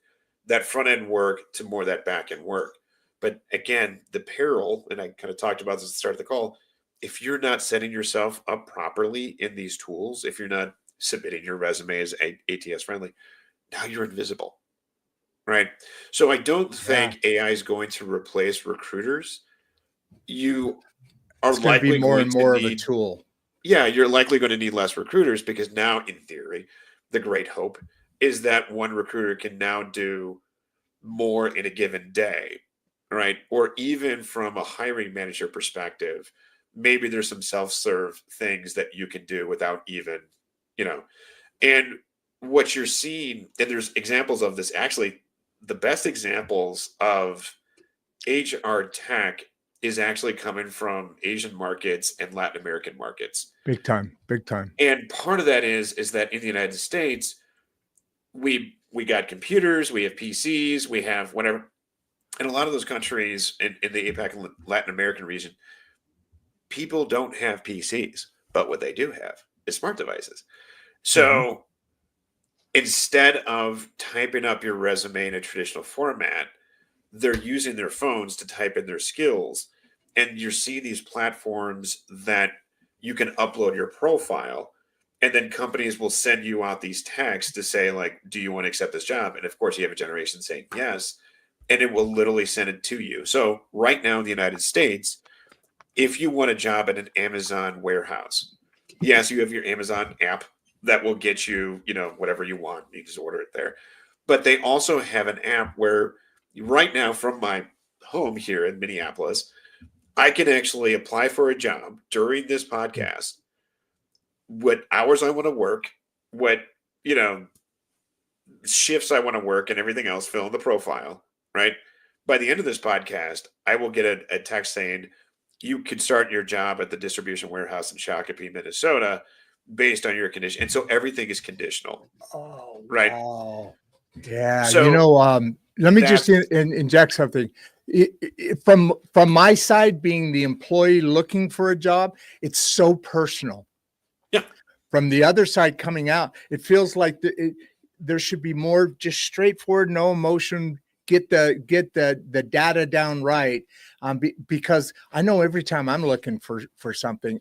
that front end work to more that back end work. But again, the peril, and I kind of talked about this at the start of the call, if you're not setting yourself up properly in these tools, if you're not submitting your resume as ATS friendly. Now you're invisible, right? So I don't think AI is going to replace recruiters. You are It's going to be likely more going and to more of a need, tool. yeah, you're likely going to need less recruiters because now, in theory, the great hope is that one recruiter can now do more in a given day, right? Or even from a hiring manager perspective, maybe there's some self-serve things that you can do without even, you know, and what you're seeing, and there's examples of this actually, the best examples of HR tech is actually coming from Asian markets and Latin American markets. Big time, big time. And part of that is that in the United States, we got computers, we have PCs, we have whatever. In a lot of those countries in the APAC and Latin American region, people don't have PCs, but what they do have is smart devices. So instead of typing up your resume in a traditional format, they're using their phones to type in their skills. And you see these platforms that you can upload your profile, and then companies will send you out these texts to say, like, do you want to accept this job? And of course, you have a generation saying yes, and it will literally send it to you. So right now in the United States, if you want a job at an Amazon warehouse, yes, you have your Amazon app that will get you, whatever you want. You just order it there. But they also have an app where right now from my home here in Minneapolis, I can actually apply for a job during this podcast, what hours I want to work, what, shifts I want to work and everything else, fill in the profile, right? By the end of this podcast, I will get a text saying, you could start your job at the distribution warehouse in Shakopee, Minnesota, based on your condition. And so everything is conditional. Oh, right. Wow. Yeah. So Let me just inject something. From my side, being the employee looking for a job, it's so personal. Yeah. From the other side coming out, it feels like there should be more just straightforward, no emotion. Get the data down right, because I know every time I'm looking for something,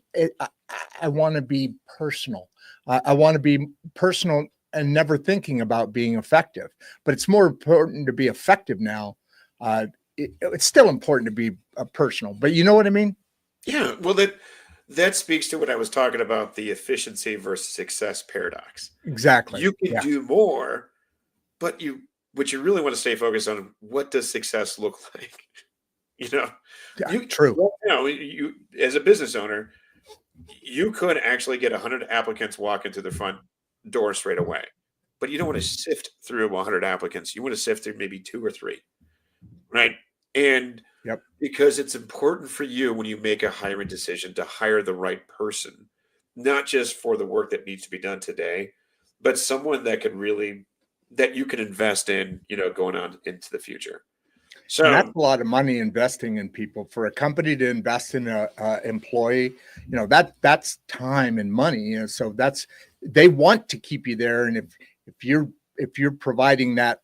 I want to be personal. I want to be personal and never thinking about being effective. But it's more important to be effective now. It's still important to be personal, but you know what I mean? Yeah. Well, that speaks to what I was talking about, the efficiency versus success paradox. Exactly. You can do more, but what you really want to stay focused on, what does success look like? True. You as a business owner, you could actually get 100 applicants walk into the front door straight away, but you don't want to sift through 100 applicants. You want to sift through maybe 2 or 3, right? And because it's important for you when you make a hiring decision to hire the right person, not just for the work that needs to be done today, but someone that you can invest in, going on into the future. So and that's a lot of money investing in people. For a company to invest in a employee, that's time and money. So they want to keep you there. And if you're providing that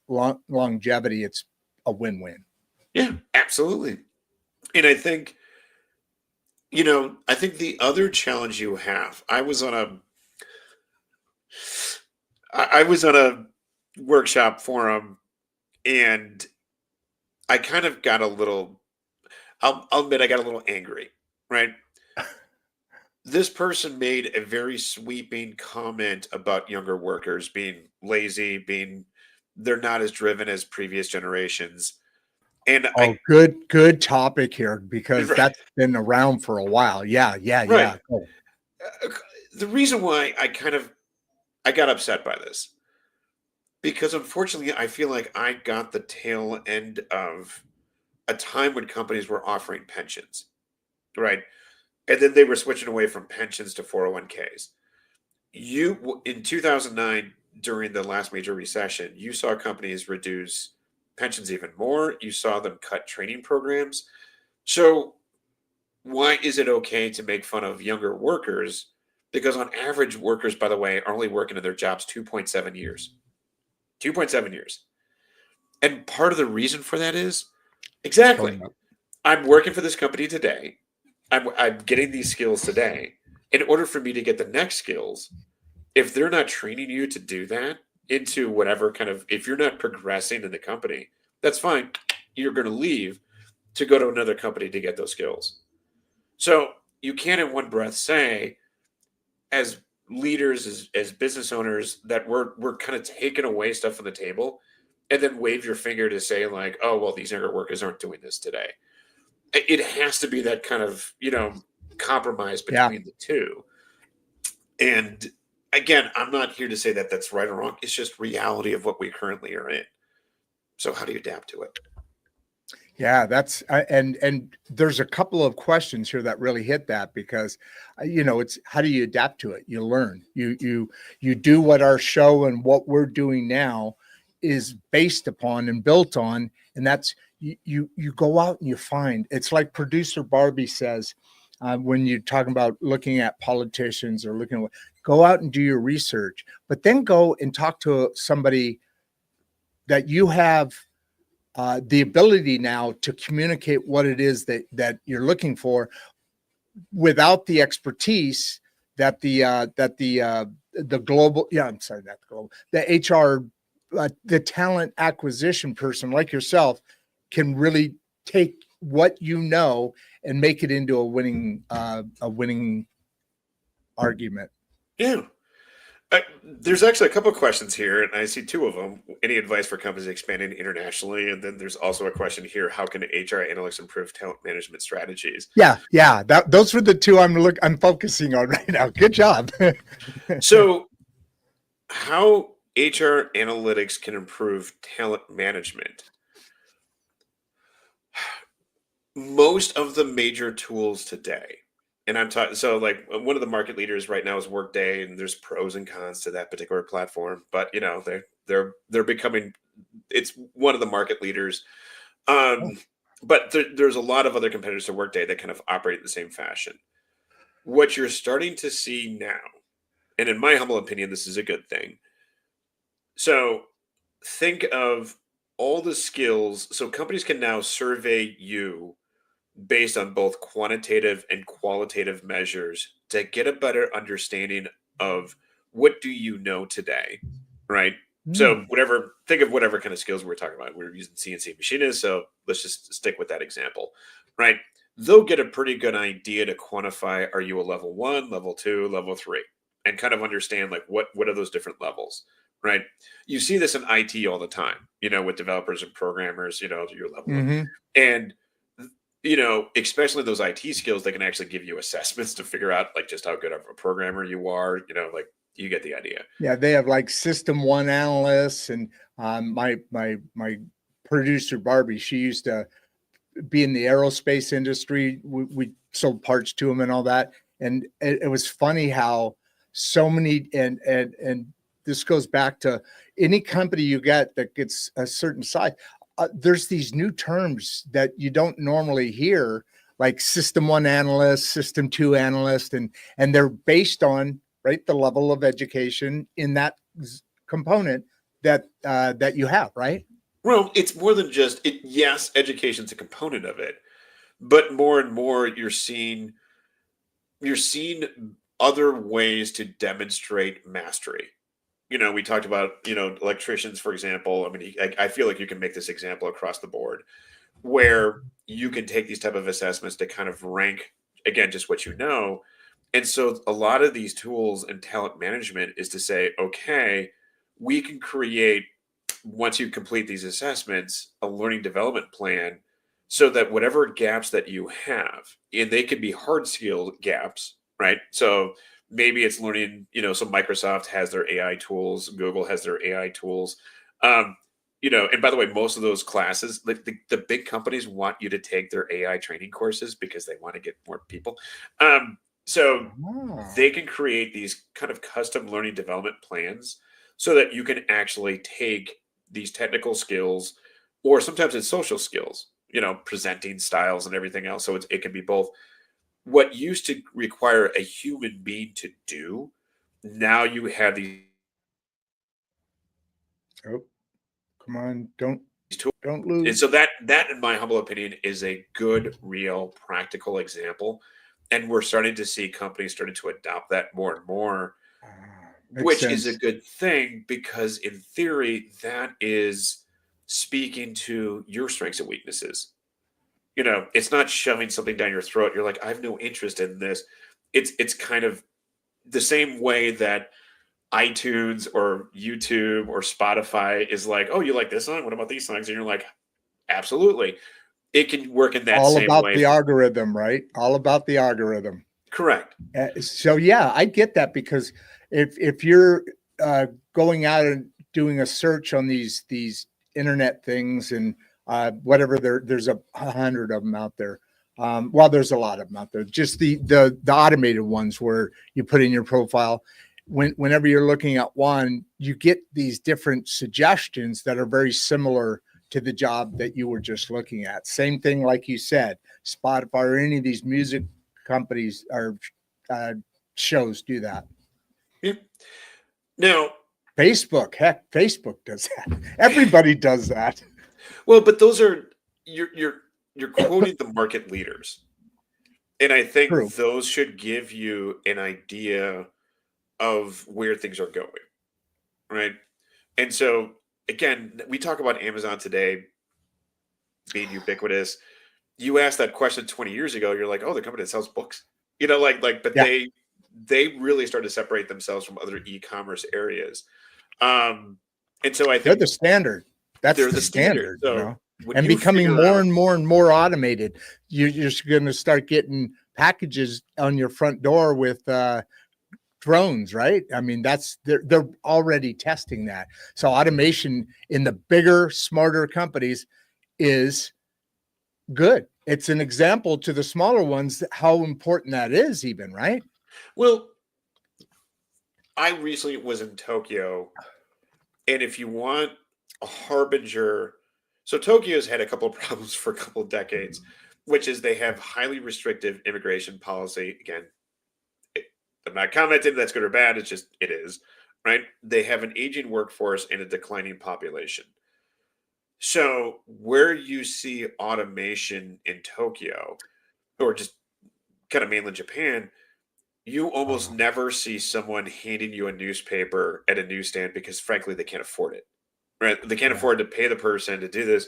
longevity, it's a win-win. Yeah, absolutely. And I think the other challenge you have, I was on a workshop forum, and I kind of got a little, I'll admit I got a little angry, right? This person made a very sweeping comment about younger workers being lazy, they're not as driven as previous generations. And good topic here, because Right. that's been around for a while. Yeah. Right. Oh, The reason why I got upset by this, because unfortunately I feel like I got the tail end of a time when companies were offering pensions, right? And then they were switching away from pensions to 401ks. In 2009, during the last major recession, you saw companies reduce pensions even more. You saw them cut training programs. So why is it okay to make fun of younger workers? Because on average, workers, by the way, are only working in their jobs 2.7 years. 2.7 years. And part of the reason for that is exactly, I'm working for this company today. I'm getting these skills today. In order for me to get the next skills, if they're not training you to do that into whatever kind of, if you're not progressing in the company, that's fine. You're going to leave to go to another company to get those skills. So you can't in one breath say, as leaders, as business owners, that we're kind of taking away stuff from the table and then wave your finger to say like, oh, well, these younger workers aren't doing this today. It has to be that kind of, compromise between the two. And again, I'm not here to say that that's right or wrong. It's just reality of what we currently are in. So how do you adapt to it? Yeah, that's and there's a couple of questions here that really hit that, because it's how do you adapt to it? You learn. You do what our show and what we're doing now is based upon and built on, and that's you go out and you find. It's like producer Barbie says, when you're talking about looking at politicians or looking at go out and do your research, but then go and talk to somebody that you have the ability now to communicate what it is that you're looking for without the expertise that the global, I'm sorry, not the global, the HR, the talent acquisition person like yourself can really take what and make it into a winning argument. Yeah. There's actually a couple of questions here, and I see two of them. Any advice for companies expanding internationally? And then there's also a question here: how can HR analytics improve talent management strategies? Yeah. Those were the two I'm focusing on right now. Good job. So, how HR analytics can improve talent management? Most of the major tools today, and I'm talking, so like one of the market leaders right now is Workday, and there's pros and cons to that particular platform, but they're becoming, it's one of the market leaders. But there's a lot of other competitors to Workday that kind of operate in the same fashion. What you're starting to see now, and in my humble opinion, this is a good thing. So think of all the skills. So companies can now survey you based on both quantitative and qualitative measures to get a better understanding of what do you know today, right? So think of whatever kind of skills we're talking about. We're using CNC machinists, so let's just stick with that example, right? They'll get a pretty good idea to quantify, are you a level 1, level 2, level 3, and kind of understand like what are those different levels, right? You see this in IT all the time, with developers and programmers, your level 1. And especially those IT skills, they can actually give you assessments to figure out like just how good of a programmer you are, like you get the idea. Yeah, they have like system 1 analysts, and my producer Barbie, she used to be in the aerospace industry. We sold parts to them and all that, and it was funny how so many and this goes back to any company you get that gets a certain size. There's these new terms that you don't normally hear, like system 1 analyst, system 2 analyst, and they're based on the level of education in that component that you have, right? Well, it's more than just it. Yes, education's a component of it, but more and more you're seeing other ways to demonstrate mastery. We talked about, electricians, for example. I mean, I feel like you can make this example across the board where you can take these type of assessments to kind of rank, again, just what you know. And so a lot of these tools and talent management is to say, okay, we can create, once you complete these assessments, a learning development plan so that whatever gaps that you have, and they could be hard skill gaps, right? So maybe it's learning, so Microsoft has their AI tools, Google has their AI tools. And by the way, most of those classes, like the big companies want you to take their AI training courses because they want to get more people. So they can create these kind of custom learning development plans so that you can actually take these technical skills, or sometimes it's social skills, presenting styles and everything else. So it can be both. What used to require a human being to do, now you have these. Oh, come on, don't And lose. so that, in my humble opinion, is a good, real, practical example. And we're starting to see companies starting to adopt that more and more, Makes which is a sense. good thing because in theory, that is speaking to your strengths and weaknesses. It's not shoving something down your throat. You're like, I have no interest in this. It's kind of the same way that iTunes or YouTube or Spotify is like, oh, you like this song? What about these songs? And you're like, absolutely. It can work in that All same about way. the algorithm, right? All about the algorithm. Correct. So yeah, I get that, because if you're going out and doing a search on these internet things, and whatever, there's 100 of them out there. Well, there's a lot of them out there. Just the automated ones where you put in your profile. Whenever you're looking at one, you get these different suggestions that are very similar to the job that you were just looking at. Same thing, like you said, Spotify or any of these music companies or shows do that. Yeah. Now, Facebook does that. Everybody does that. well, but those are you're quoting the market leaders, and I think True. those should give you an idea of where things are going, right? And so again, we talk about Amazon today being ubiquitous. You asked that question 20 years ago, you're like, oh, the company that sells books, but Yeah. they really started to separate themselves from other e-commerce areas. And so I They're think the standard. That's they're the the standard. standard, So when and you becoming figure more out, and more and more automated. You're just going to start getting packages on your front door with drones, right? I mean, they're already testing that. So automation in the bigger, smarter companies is good. It's an example to the smaller ones how important that is, even, right? well, I recently was in Tokyo, and if you want a harbinger, so Tokyo's had a couple of problems for a couple of decades, which is they have highly restrictive immigration policy. Again, I'm not commenting that's good or bad. It's just it is, right? They have an aging workforce and a declining population. So where you see automation in Tokyo, or just kind of mainland Japan, you almost Oh, never see someone handing you a newspaper at a newsstand because frankly they can't afford it. Right? They can't yeah. afford to pay the person to do this,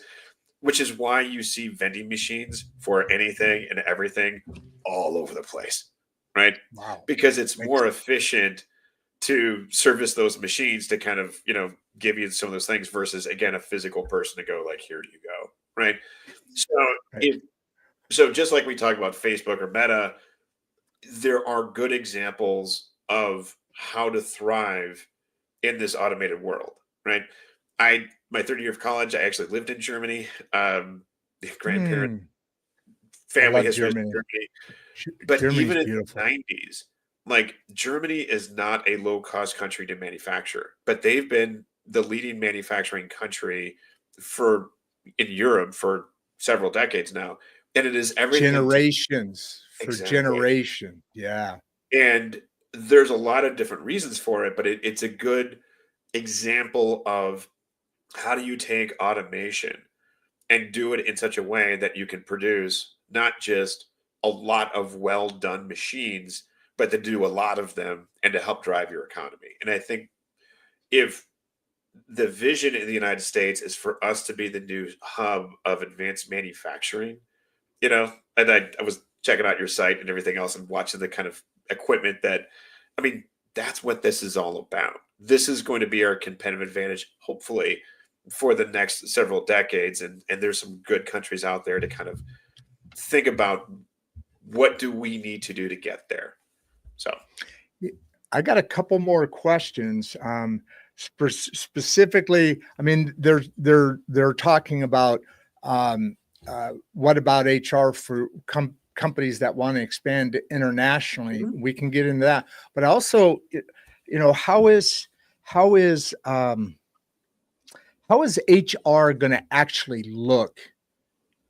which is why you see vending machines for anything and everything all over the place. Right? Wow. Because it's Makes more efficient to service those machines to kind of, give you some of those things versus again a physical person to go like, here you go. Right. So right. if so just like we talk about Facebook or Meta, there are good examples of how to thrive in this automated world, right? My third year of college, I actually lived in Germany. Grandparent I family love history is Germany. in Germany, but Germany's even in the beautiful. 90s, like Germany is not a low cost country to manufacture, but they've been the leading manufacturing country for in Europe for several decades now, and it is everything to Generations for exactly. generation. Yeah. And there's a lot of different reasons for it, but it's a good example of how do you take automation and do it in such a way that you can produce not just a lot of well done machines, but to do a lot of them and to help drive your economy. And I think if the vision in the United States is for us to be the new hub of advanced manufacturing, and I was checking out your site and everything else and watching the kind of equipment that, I mean, that's what this is all about. This is going to be our competitive advantage, hopefully, for the next several decades. And there's some good countries out there to kind of think about what do we need to do to get there. So, I got a couple more questions. Specifically, I mean, they're talking about what about HR for companies that want to expand internationally. mhm. We can get into that, but also, how is HR going to actually look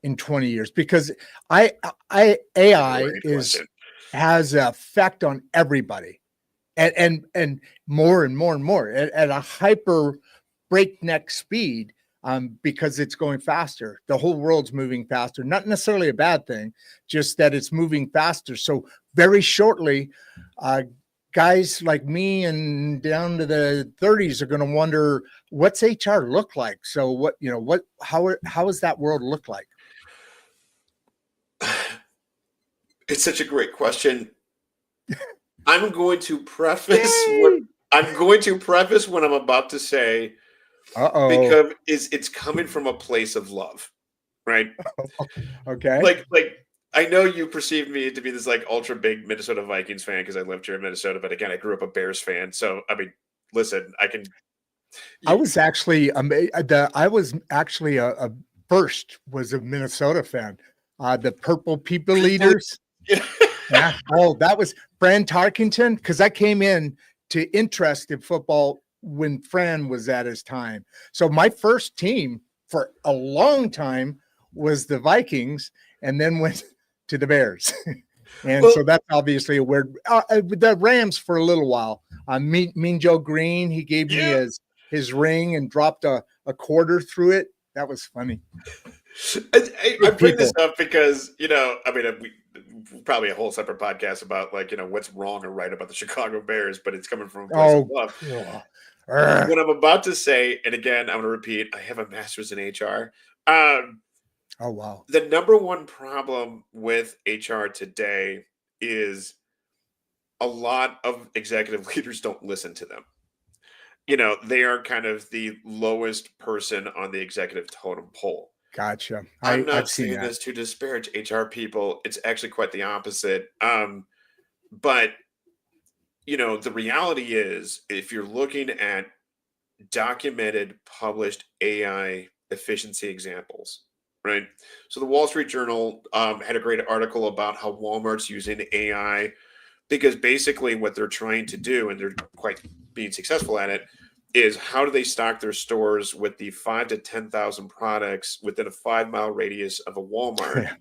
in 20 years? Because AI Great is question. has an effect on everybody, and more and more and more at a hyper breakneck speed, because it's going faster. The whole world's moving faster. Not necessarily a bad thing, just that it's moving faster. So very shortly, guys like me and down to the 30s are going to wonder, what's HR look like? So how does that world look like? It's such a great question. I'm going to preface what I'm about to say because it's coming from a place of love, right? Okay. Like I know you perceived me to be this like ultra big Minnesota Vikings fan because I lived here in Minnesota, but again, I grew up a Bears fan. So I mean, listen, I was actually a first was a Minnesota fan. The Purple People Leaders. Yeah. Oh, that was Fran Tarkington, because I came in to interest in football when Fran was at his time. So my first team for a long time was the Vikings, and then went to the Bears. And so that's obviously a weird. The Rams for a little while. Mean Joe Green, he gave me his ring and dropped a quarter through it. That was funny. I bring this up because, probably a whole separate podcast about what's wrong or right about the Chicago Bears, but it's coming from a place of love. What I'm about to say, and again, I'm going to repeat, I have a master's in HR. Oh, wow. The number one problem with HR today is a lot of executive leaders don't listen to them. They are kind of the lowest person on the executive totem pole. Gotcha. I'm not saying this to disparage HR people. It's actually quite the opposite. But the reality is, if you're looking at documented, published AI efficiency examples, right? So the Wall Street Journal had a great article about how Walmart's using AI, because basically what they're trying to do, and they're quite being successful at it, is how do they stock their stores with the 5 to 10,000 products within a 5-mile radius of a Walmart,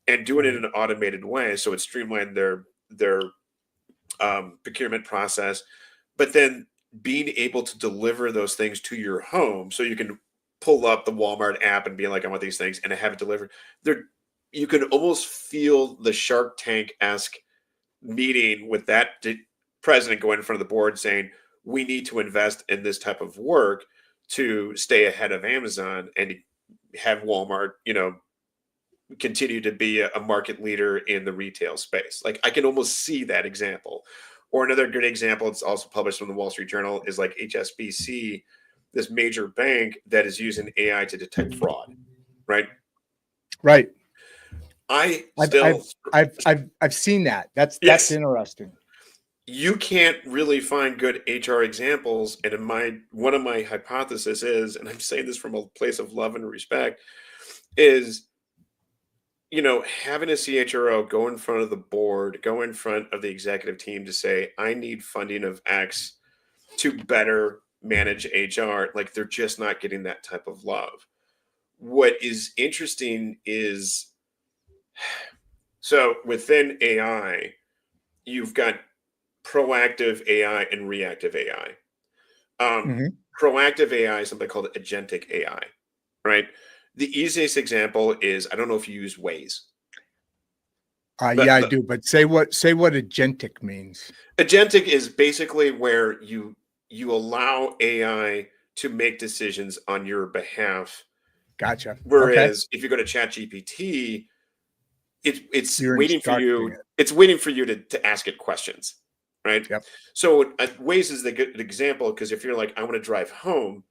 and doing it in an automated way, so it streamlined their procurement process, but then being able to deliver those things to your home, so you can pull up the Walmart app and be like, I want these things, and have it delivered. You can almost feel the Shark Tank-esque meeting with that president going in front of the board saying, we need to invest in this type of work to stay ahead of Amazon and have Walmart, continue to be a market leader in the retail space. Like, I can almost see that example. Or another good example, it's also published from the Wall Street Journal, is like HSBC, this major bank that is using AI to detect fraud, right? Right. I've seen that. That's interesting. You can't really find good HR examples. And one of my hypotheses is, and I'm saying this from a place of love and respect, is, having a CHRO go in front of the board, go in front of the executive team to say, I need funding of X to better manage HR. Like, they're just not getting that type of love. What is interesting is, so within AI, you've got proactive AI and reactive AI. Proactive AI is something called agentic AI, right? The easiest example is, I don't know if you use Waze. Yeah, I do. But say what agentic means. Agentic is basically where you allow AI to make decisions on your behalf. Gotcha. Whereas if you go to ChatGPT, it's waiting for you. It's waiting for you to ask it questions, right? Yep. So Waze is the good example, because if you're like, I want to drive home,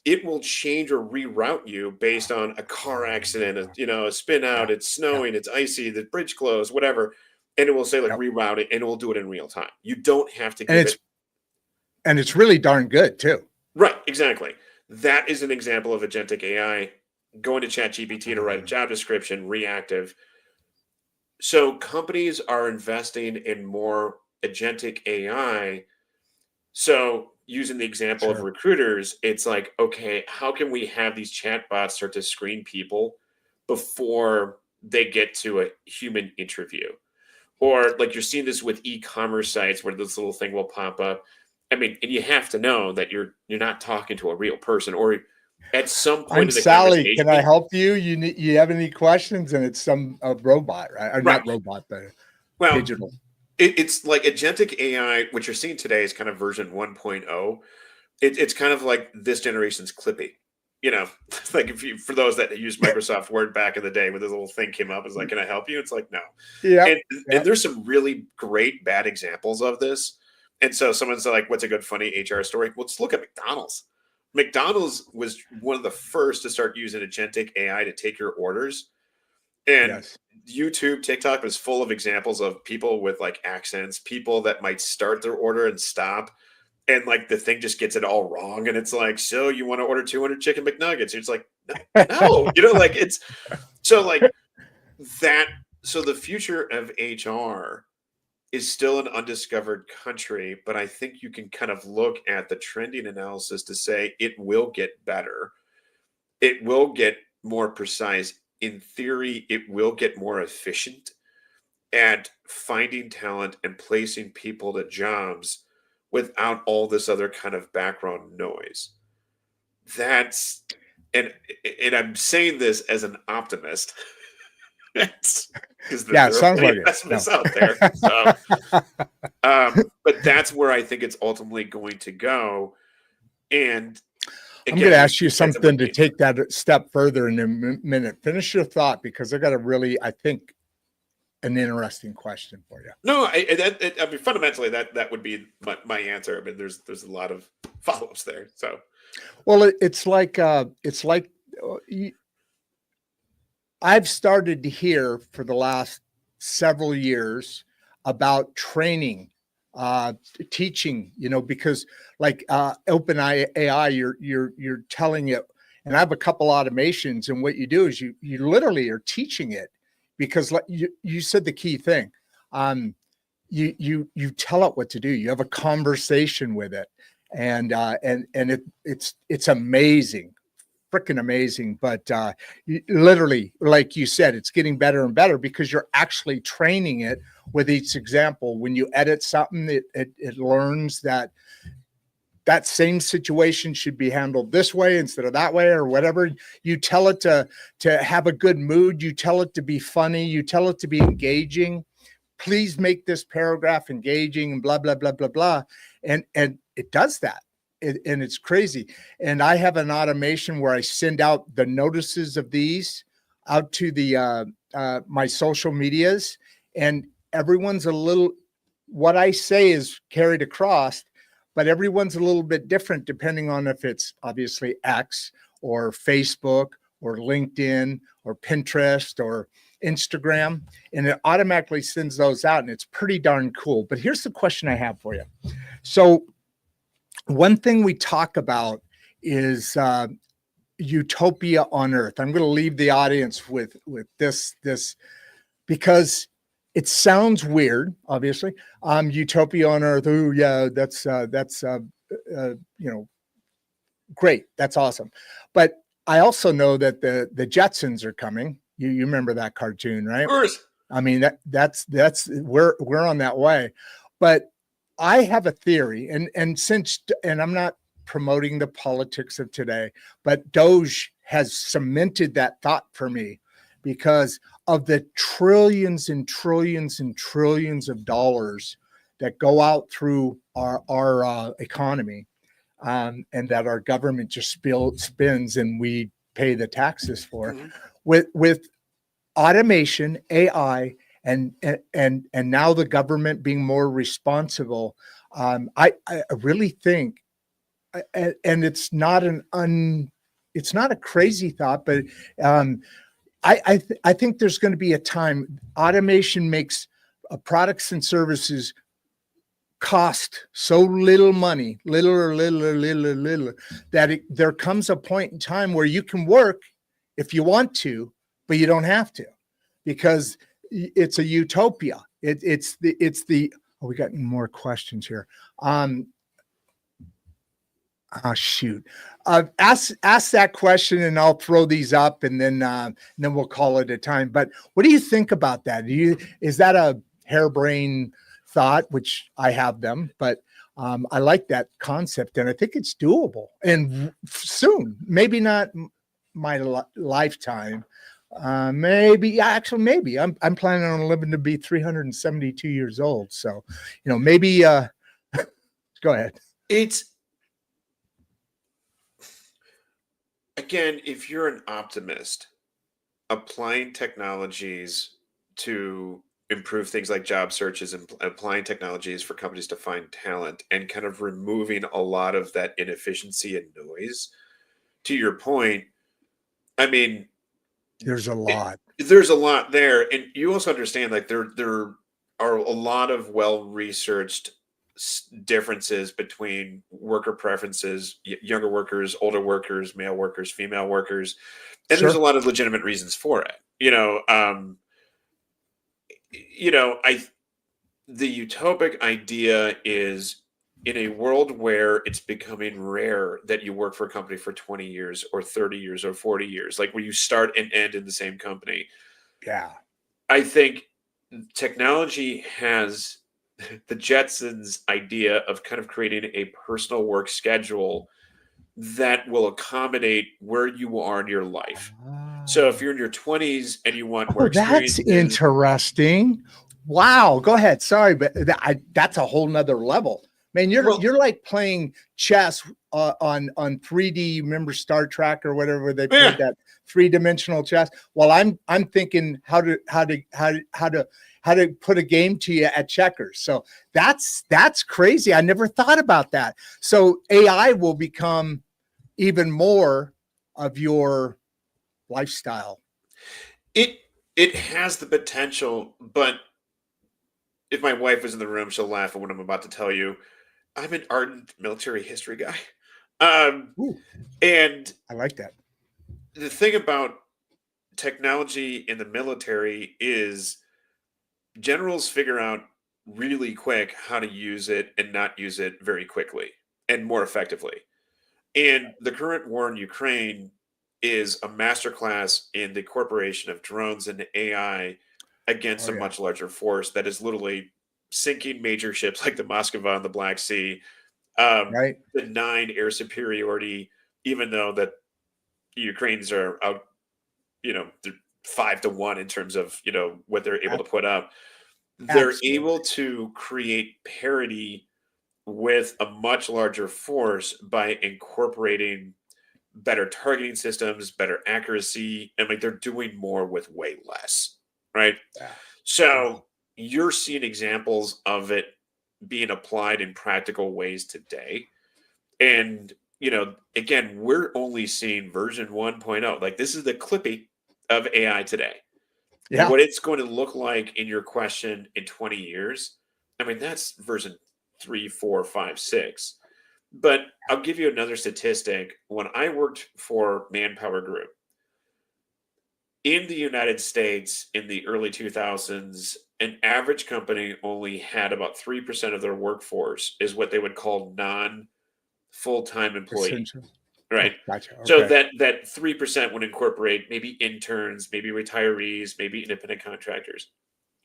it will change or reroute you based on a car accident, a spin out, it's snowing, it's icy, the bridge closed, whatever. And it will say reroute it, and it will do it in real time. You don't have to give it. And it's really darn good too. Right, exactly. That is an example of agentic AI. Going to ChatGPT to write a job description, reactive. So companies are investing in more agentic AI. So using the example of recruiters, it's like, okay, how can we have these chatbots start to screen people before they get to a human interview? Or like, you're seeing this with e-commerce sites where this little thing will pop up. I mean, and you have to know that you're not talking to a real person, or at some point in the Sally, can I help you? You have any questions? And it's some robot, right? Or not robot, but digital. It's like agentic AI, what you're seeing today is kind of version 1.0. It's kind of like this generation's Clippy. You know, like if you, for those that use Microsoft Word back in the day when this little thing came up, it's like, can I help you? It's like, no. Yep. And there's some really great bad examples of this. And so someone's like, what's a good funny HR story? Well, let's look at McDonald's. McDonald's was one of the first to start using agentic AI to take your orders. And Yes. YouTube, TikTok was full of examples of people with like accents, people that might start their order and stop. And like the thing just gets it all wrong. And it's like, so you want to order 200 chicken McNuggets? It's like, no, no, like it's so like that. So the future of HR is still an undiscovered country, but I think you can kind of look at the trending analysis to say it will get better. It will get more precise. In theory, it will get more efficient at finding talent and placing people to jobs without all this other kind of background noise. That's and I'm saying this as an optimist. Because Yeah, it there are sounds plenty like of it. pessimists No. out there. So, but that's where I think it's ultimately going to go. And I'm going again, to we ask you depends on something what to you, take that a step further in a minute. Finish your thought because I got a really, I think, an interesting question for you. no, I mean fundamentally that would be my answer. I mean, there's a lot of follow-ups there. So Well, it's like I've started to hear for the last several years about training, teaching, because like open AI, you're telling it, and I have a couple automations, and what you do is you literally are teaching it because like you said the key thing. You tell it what to do. You have a conversation with it, and it's amazing, freaking amazing. But literally, like you said, it's getting better and better because you're actually training it with each example. When you edit something, it learns that same situation should be handled this way instead of that way or whatever. You tell it to have a good mood. You tell it to be funny. You tell it to be engaging. Please make this paragraph engaging and blah, blah, blah, blah, blah. And it does that. And it's crazy. And I have an automation where I send out the notices of these out to the my social medias, and everyone's a little, what I say is carried across, but everyone's a little bit different depending on if it's obviously X or Facebook or LinkedIn or Pinterest or Instagram, and it automatically sends those out, and it's pretty darn cool. But here's the question I have for you. So one thing we talk about is utopia on Earth. I'm going to leave the audience with this because it sounds weird, obviously. Utopia on Earth. Oh yeah, that's great. That's awesome. But I also know that the Jetsons are coming. You remember that cartoon, right? of course. I mean, that's we're on that way. But I have a theory, and I'm not promoting the politics of today, but Doge has cemented that thought for me because of the trillions and trillions and trillions of dollars that go out through our economy, and that our government just spends and we pay the taxes for. Mhm. With automation, AI, and now the government being more responsible, I really think, and it's not it's not a crazy thought, but I think there's going to be a time automation makes products and services cost so little money, little, that there comes a point in time where you can work if you want to, but you don't have to, because it's a utopia. It's the oh, we got more questions here. Oh shoot. Ask that question and I'll throw these up, and then we'll call it a time. But what do you think about that? Is that a harebrained thought? Which I have them, but I like that concept, and I think it's doable and soon. Maybe not my lifetime, Maybe, yeah, actually, maybe I'm planning on living to be 372 years old. So, maybe, go ahead. It's, again, if you're an optimist, applying technologies to improve things like job searches and applying technologies for companies to find talent and kind of removing a lot of that inefficiency and noise. To your point, I mean, There's a it, lot. there's a lot there, and you also understand like there are a lot of well researched differences between worker preferences, younger workers, older workers, male workers, female workers, and there's a Sure. lot of legitimate reasons for it. I the utopic idea is in a world where it's becoming rare that you work for a company for 20 years or 30 years or 40 years, like where you start and end in the same company. Yeah. I think technology has the Jetsons idea of kind of creating a personal work schedule that will accommodate where you are in your life. So if Ah. you're in your 20s and you want more Oh, that's experiences, interesting. Wow. Go ahead. Sorry, but that's a whole nother level. Man, well, you're like playing chess on 3D. Remember Star Trek or whatever they yeah, played that three-dimensional chess. Well, I'm thinking how to put a game to you at checkers. So that's crazy. I never thought about that. So AI will become even more of your lifestyle. it it has the potential, but if my wife was in the room, she'll laugh at what I'm about to tell you. I'm an ardent military history guy. Um, Ooh, and I like that. the thing about technology in the military is generals figure out really quick how to use it and not use it very quickly and more effectively. And the current war in Ukraine is a masterclass in the corporation of drones and AI against Oh a yeah. much larger force that is literally sinking major ships like the Moskva in the Black Sea, Right. denying air superiority, even though that the Ukrainians are out, they're 5-1 in terms of what they're able to Ab- put up. They're able Absolutely. to create parity with a much larger force by incorporating better targeting systems, better accuracy, and like they're doing more with way less, right? Yeah. Wow. So you're seeing examples of it being applied in practical ways today. And, again, we're only seeing version 1.0. Like this is the Clippy of AI today. Yeah. What it's going to look like in your question in 20 years, I mean, that's version 3, 4, 5, 6. But I'll give you another statistic. When I worked for Manpower Group in the United States in the early 2000s, an average company only had about 3% of their workforce is what they would call non full time employee, Essential. Oh, right? gotcha. So Okay. that 3% would incorporate maybe interns, maybe retirees, maybe independent contractors.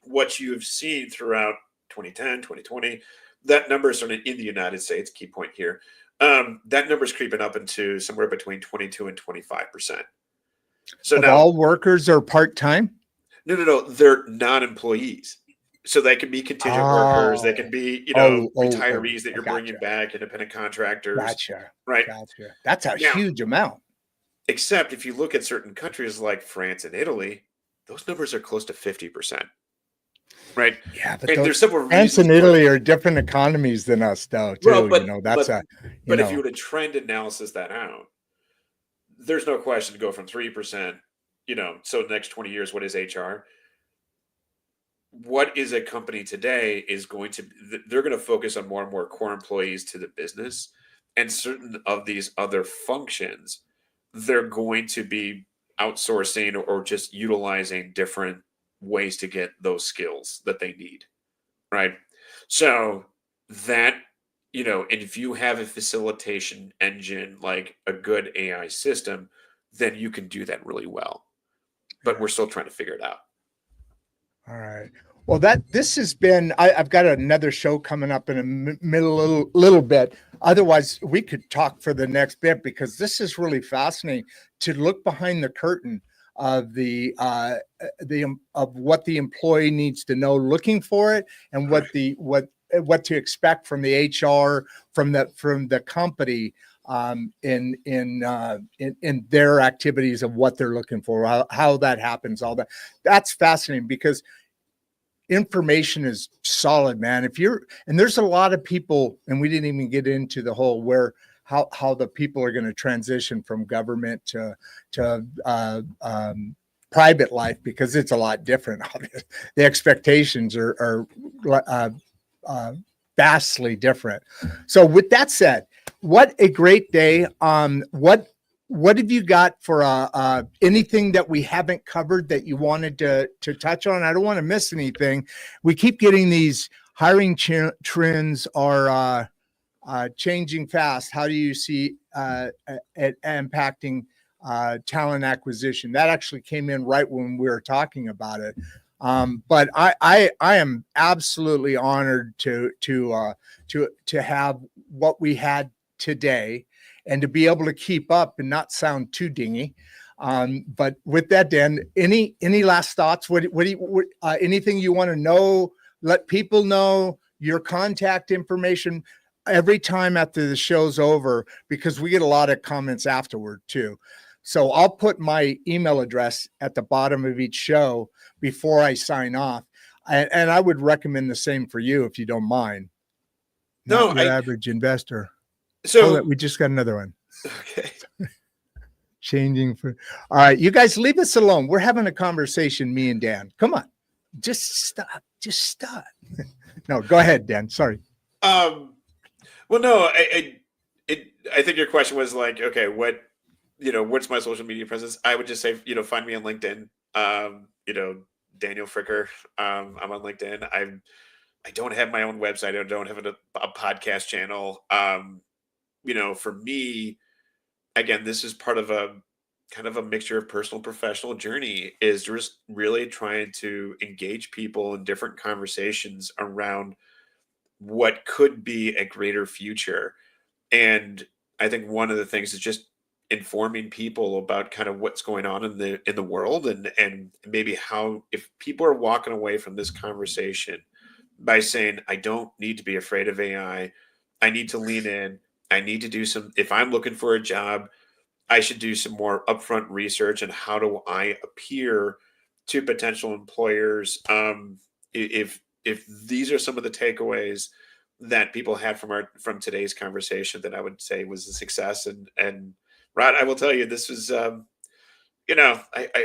What you've seen throughout 2010, 2020, that number is sort of in the United States, key point here. That number is creeping up into somewhere between 22 and 25%. So Of now, all workers are part-time? no, no, no, they're non-employees. So they can be contingent workers, they can Oh. be, Oh. retirees that I you're bringing gotcha. back, independent contractors, Gotcha. right? Gotcha. That's a Now, huge amount. except if you look at certain countries like France and Italy, those numbers are close to 50%, right? Yeah, but And those there's several France reasons and for Italy are different economies than us though, well, too. but That's a, you but if you know, were to trend analysis that out, there's no question to go from 3%, so the next 20 years, what is HR? What is a company today is going to they're going to focus on more and more core employees to the business, and certain of these other functions they're going to be outsourcing or just utilizing different ways to get those skills that they need, right? So that, and if you have a facilitation engine like a good AI system, then you can do that really well, but we're yeah. still trying to figure it out. All right. Well, this has been. I've got another show coming up in a little bit. Otherwise, we could talk for the next bit because this is really fascinating to look behind the curtain of of what the employee needs to know looking for it, and what to expect from the HR, from the company, in their activities of what they're looking for, how that happens, all that. That's fascinating, because information is solid, man. And there's a lot of people, and we didn't even get into the whole how the people are going to transition from government to private life, because it's a lot different. The expectations are vastly different. So with that said, what a great day. What have you got for anything that we haven't covered that you wanted to touch on? I don't want to miss anything. We keep getting these hiring trends are changing fast. How do you see it impacting talent acquisition? That actually came in right when we were talking about it. But I am absolutely honored to have what we had today, and to be able to keep up and not sound too dingy. But with that, Dan, any last thoughts? What anything you want to know? Let people know your contact information every time after the show's over, because we get a lot of comments afterward too. So I'll put my email address at the bottom of each show before I sign off. And I would recommend the same for you, if you don't mind. Not your average investor. So we just got another one. Okay. Changing for. All right, you guys leave us alone. We're having a conversation, me and Dan. Come on, just stop. Just stop. No, go ahead, Dan. Sorry. Well, no, I think your question was like, okay, what's my social media presence? I would just say, find me on LinkedIn. Daniel Friker. I'm on LinkedIn. I don't have my own website. I don't have a podcast channel. For me, again, this is part of a kind of a mixture of personal professional journey, is just really trying to engage people in different conversations around what could be a greater future. And I think one of the things is just informing people about kind of what's going on in the world, and maybe how, if people are walking away from this conversation by saying, I don't need to be afraid of AI, I need to lean in, I need to do if I'm looking for a job, I should do some more upfront research on how do I appear to potential employers. If these are some of the takeaways that people had from today's conversation, that I would say was a success. And Rod, I will tell you, this was, I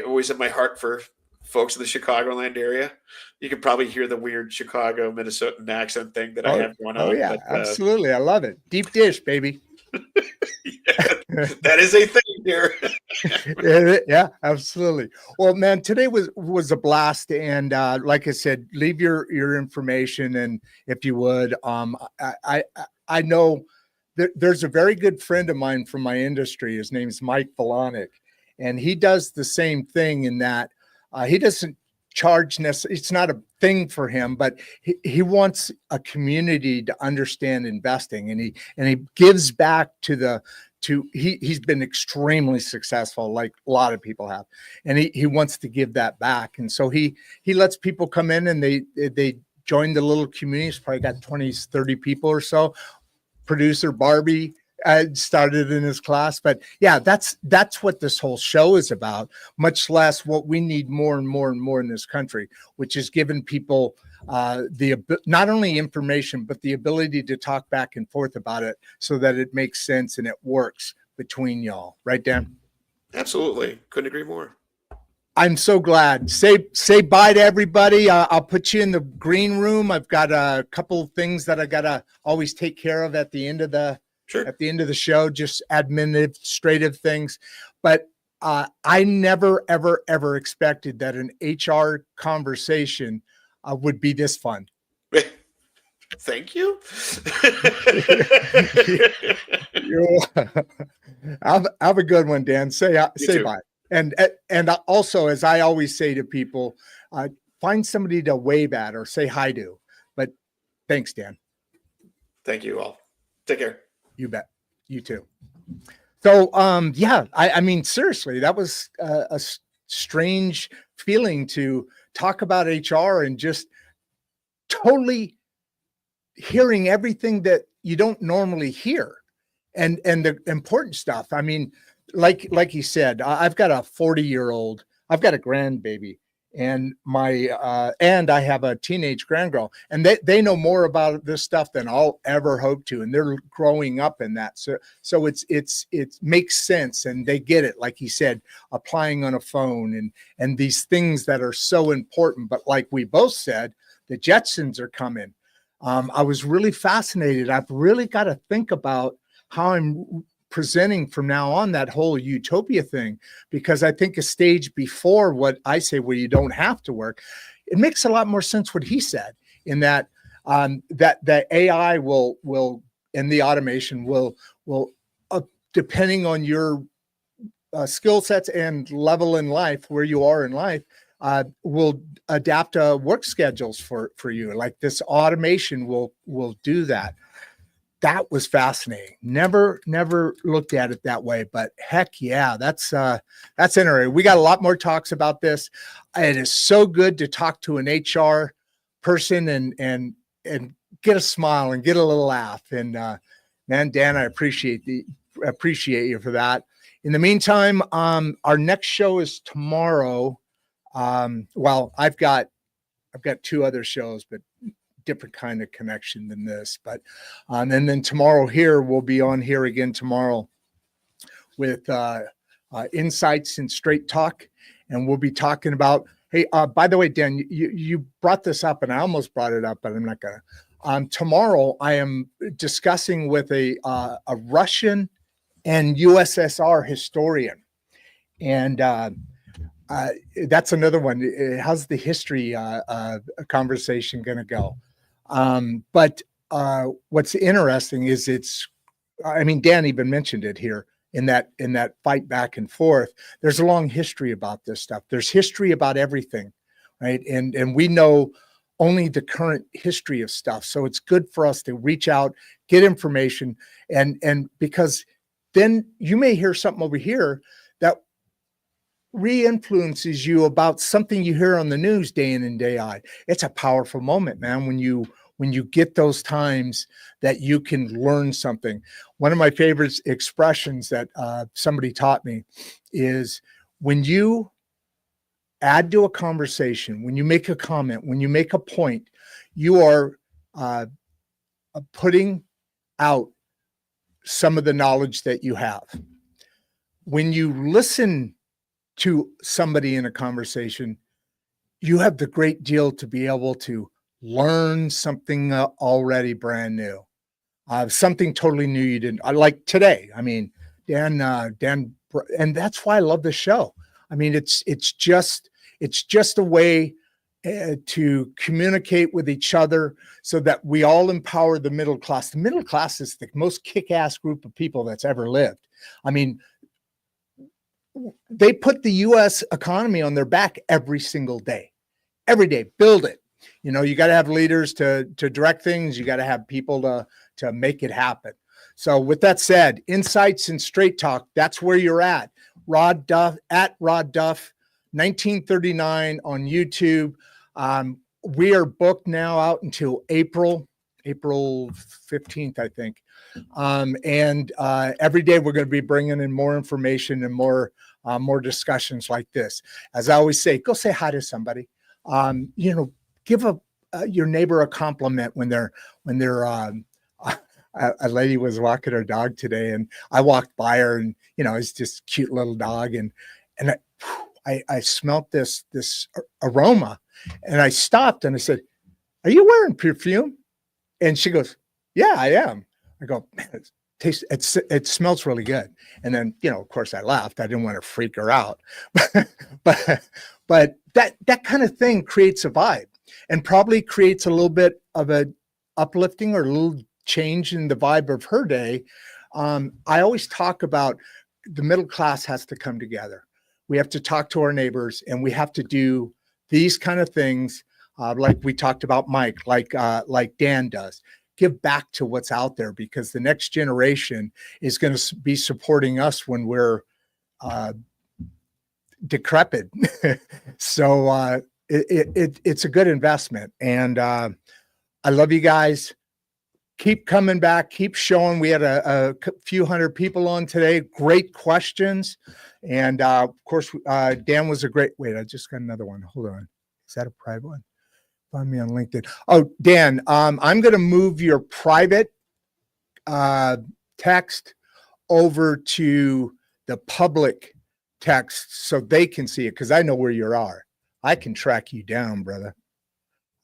always have my heart for folks in the Chicagoland area. You can probably hear the weird Chicago, Minnesotan accent thing that I have going on. Oh yeah, absolutely. I love it. Deep dish, baby. Yeah, that is a thing here. Yeah, absolutely. Well, man, today was a blast. And like I said, leave your information, and if you would, I know there's a very good friend of mine from my industry. His name's Mike Volanic, and he does the same thing in that he doesn't charge necessarily. It's not a thing for him, but he wants a community to understand investing, and he gives back he's been extremely successful, like a lot of people have, and he wants to give that back. And so he lets people come in, and they join the little community. It's probably got 20, 30 people or so. Producer Barbie started in his class, but yeah, that's what this whole show is about, much less what we need more and more and more in this country, which is giving people not only information, but the ability to talk back and forth about it, so that it makes sense and it works between y'all. Right, Dan? Absolutely. Couldn't agree more. I'm so glad. Say bye to everybody. I'll put you in the green room. I've got a couple of things that I gotta always take care of at the end of the show, just administrative things. But I never, ever, ever expected that an HR conversation would be this fun. Thank you. Have a good one, Dan. Say bye. And also, as I always say to people, find somebody to wave at or say hi to. But thanks, Dan. Thank you all. Take care. You bet. You too. So, yeah, I mean, seriously, that was strange feeling to talk about HR and just totally hearing everything that you don't normally hear, and the important stuff. I mean, like you said, I've got a 40-year-old, I've got a grandbaby, and and I have a teenage grandgirl, and they know more about this stuff than I'll ever hope to, and they're growing up in that. So it makes sense, and they get it. Like he said, applying on a phone and these things that are so important. But like we both said, the Jetsons are coming. I was really fascinated. I've really got to think about how I'm presenting from now on, that whole utopia thing, because I think a stage before what I say, where you don't have to work, it makes a lot more sense what he said, in that that AI will and the automation will depending on your skill sets and level in life, where you are in life, will adapt work schedules for you. Like this automation will do that. That was fascinating. Never looked at it that way, but heck yeah, that's interesting. We got a lot more talks about this. It is so good to talk to an HR person and get a smile and get a little laugh. And man, Dan, I appreciate you for that. In the meantime, our next show is tomorrow. Well, I've got 2 other shows, but different kind of connection than this. But and then tomorrow here, we'll be on here again tomorrow with Insights and Straight Talk, and we'll be talking about, hey, by the way, Dan, you brought this up, and I almost brought it up, but I'm not gonna. Tomorrow I am discussing with a Russian and USSR historian, and that's another one. How's the history conversation going to go? But what's interesting is I mean, Dan even mentioned it here in that fight back and forth. There's a long history about this stuff. There's history about everything, right? And we know only the current history of stuff. So it's good for us to reach out, get information, and because then you may hear something over here that re-influences you about something you hear on the news day in and day out. It's a powerful moment, man, when you get those times that you can learn something. One of my favorite expressions that somebody taught me is, when you add to a conversation, when you make a comment, when you make a point, you are putting out some of the knowledge that you have. When you listen to somebody in a conversation, you have the great deal to be able to learn something already brand new, something totally new you didn't. Like today, I mean, Dan, and that's why I love the show. I mean, it's just a way to communicate with each other so that we all empower the middle class. The middle class is the most kick-ass group of people that's ever lived. I mean, they put the U.S. economy on their back every single day. Every day, build it. You know, you got to have leaders to direct things. You got to have people to make it happen. So with that said, Insights and Straight Talk, that's where you're at. Rod Duff, at Rod Duff, 1939 on YouTube. We are booked now out until April 15th, I think. And every day we're going to be bringing in more information and more discussions like this. As I always say, go say hi to somebody. You know, give your neighbor a compliment when they're a lady was walking her dog today, and I walked by her, and you know, it's just cute little dog, and I smelt this aroma, and I stopped and I said, "Are you wearing perfume?" And she goes, "Yeah, I am." I go, "Man, it smells really good." And then, you know, of course I laughed. I didn't want to freak her out, but that kind of thing creates a vibe, and probably creates a little bit of a uplifting or a little change in the vibe of her day. I always talk about the middle class has to come together. We have to talk to our neighbors, and we have to do these kind of things, like we talked about Mike, like Dan does. Give back to what's out there, because the next generation is going to be supporting us when we're decrepit. So it's a good investment. And I love you guys. Keep coming back. Keep showing. We had a few hundred people on today. Great questions. And of course, Dan was a great, wait, I just got another one. Hold on. Is that a private one? Find me on LinkedIn. Oh, Dan, I'm going to move your private text over to the public text so they can see it, because I know where you are. I can track you down, brother.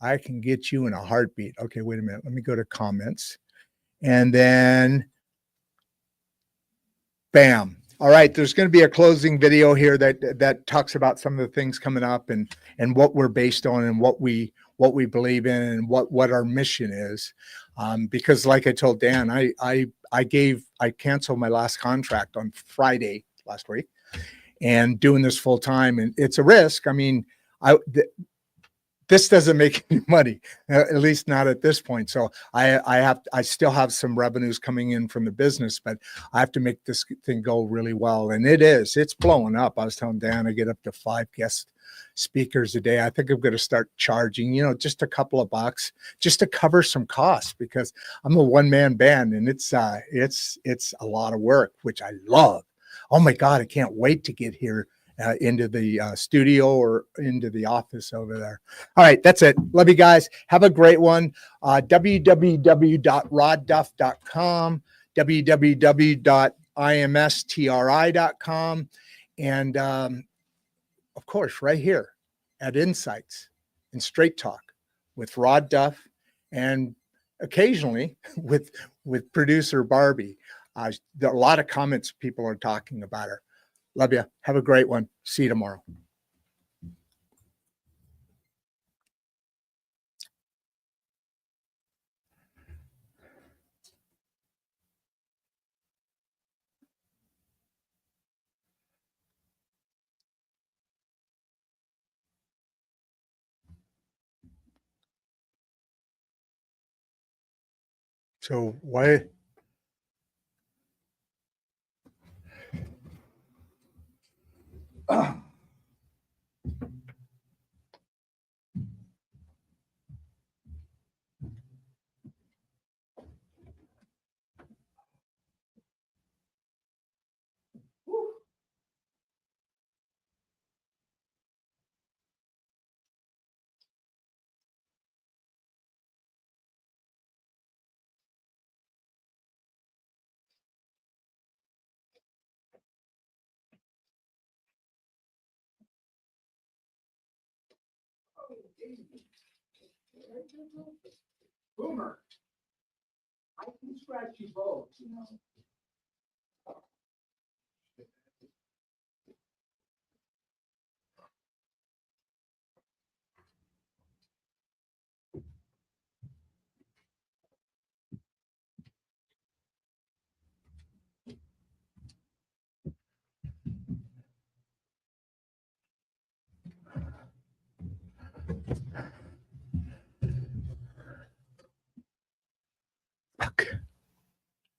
I can get you in a heartbeat. Okay, wait a minute. Let me go to comments. And then, bam. All right, there's going to be a closing video here that talks about some of the things coming up and what we're based on and what we believe in and what our mission is. Because like I told Dan, I canceled my last contract on Friday last week and doing this full time, and it's a risk. I mean, this doesn't make any money, at least not at this point. So I still have some revenues coming in from the business, but I have to make this thing go really well. And it's blowing up. I was telling Dan, I get up to 5 guest speakers a day. I think I'm going to start charging, just a couple of bucks just to cover some costs, because I'm a one-man band and it's a lot of work, which I love. Oh my God, I can't wait to get here into the studio or into the office over there. All right, that's it. Love you guys. Have a great one. www.rodduff.com, www.imstri.com, and of course, right here at Insights and Straight Talk with Rod Duff, and occasionally with producer Barbie. There are a lot of comments people are talking about her. Love you. Have a great one. See you tomorrow. So why? Boomer, I can scratch you both, Fuck.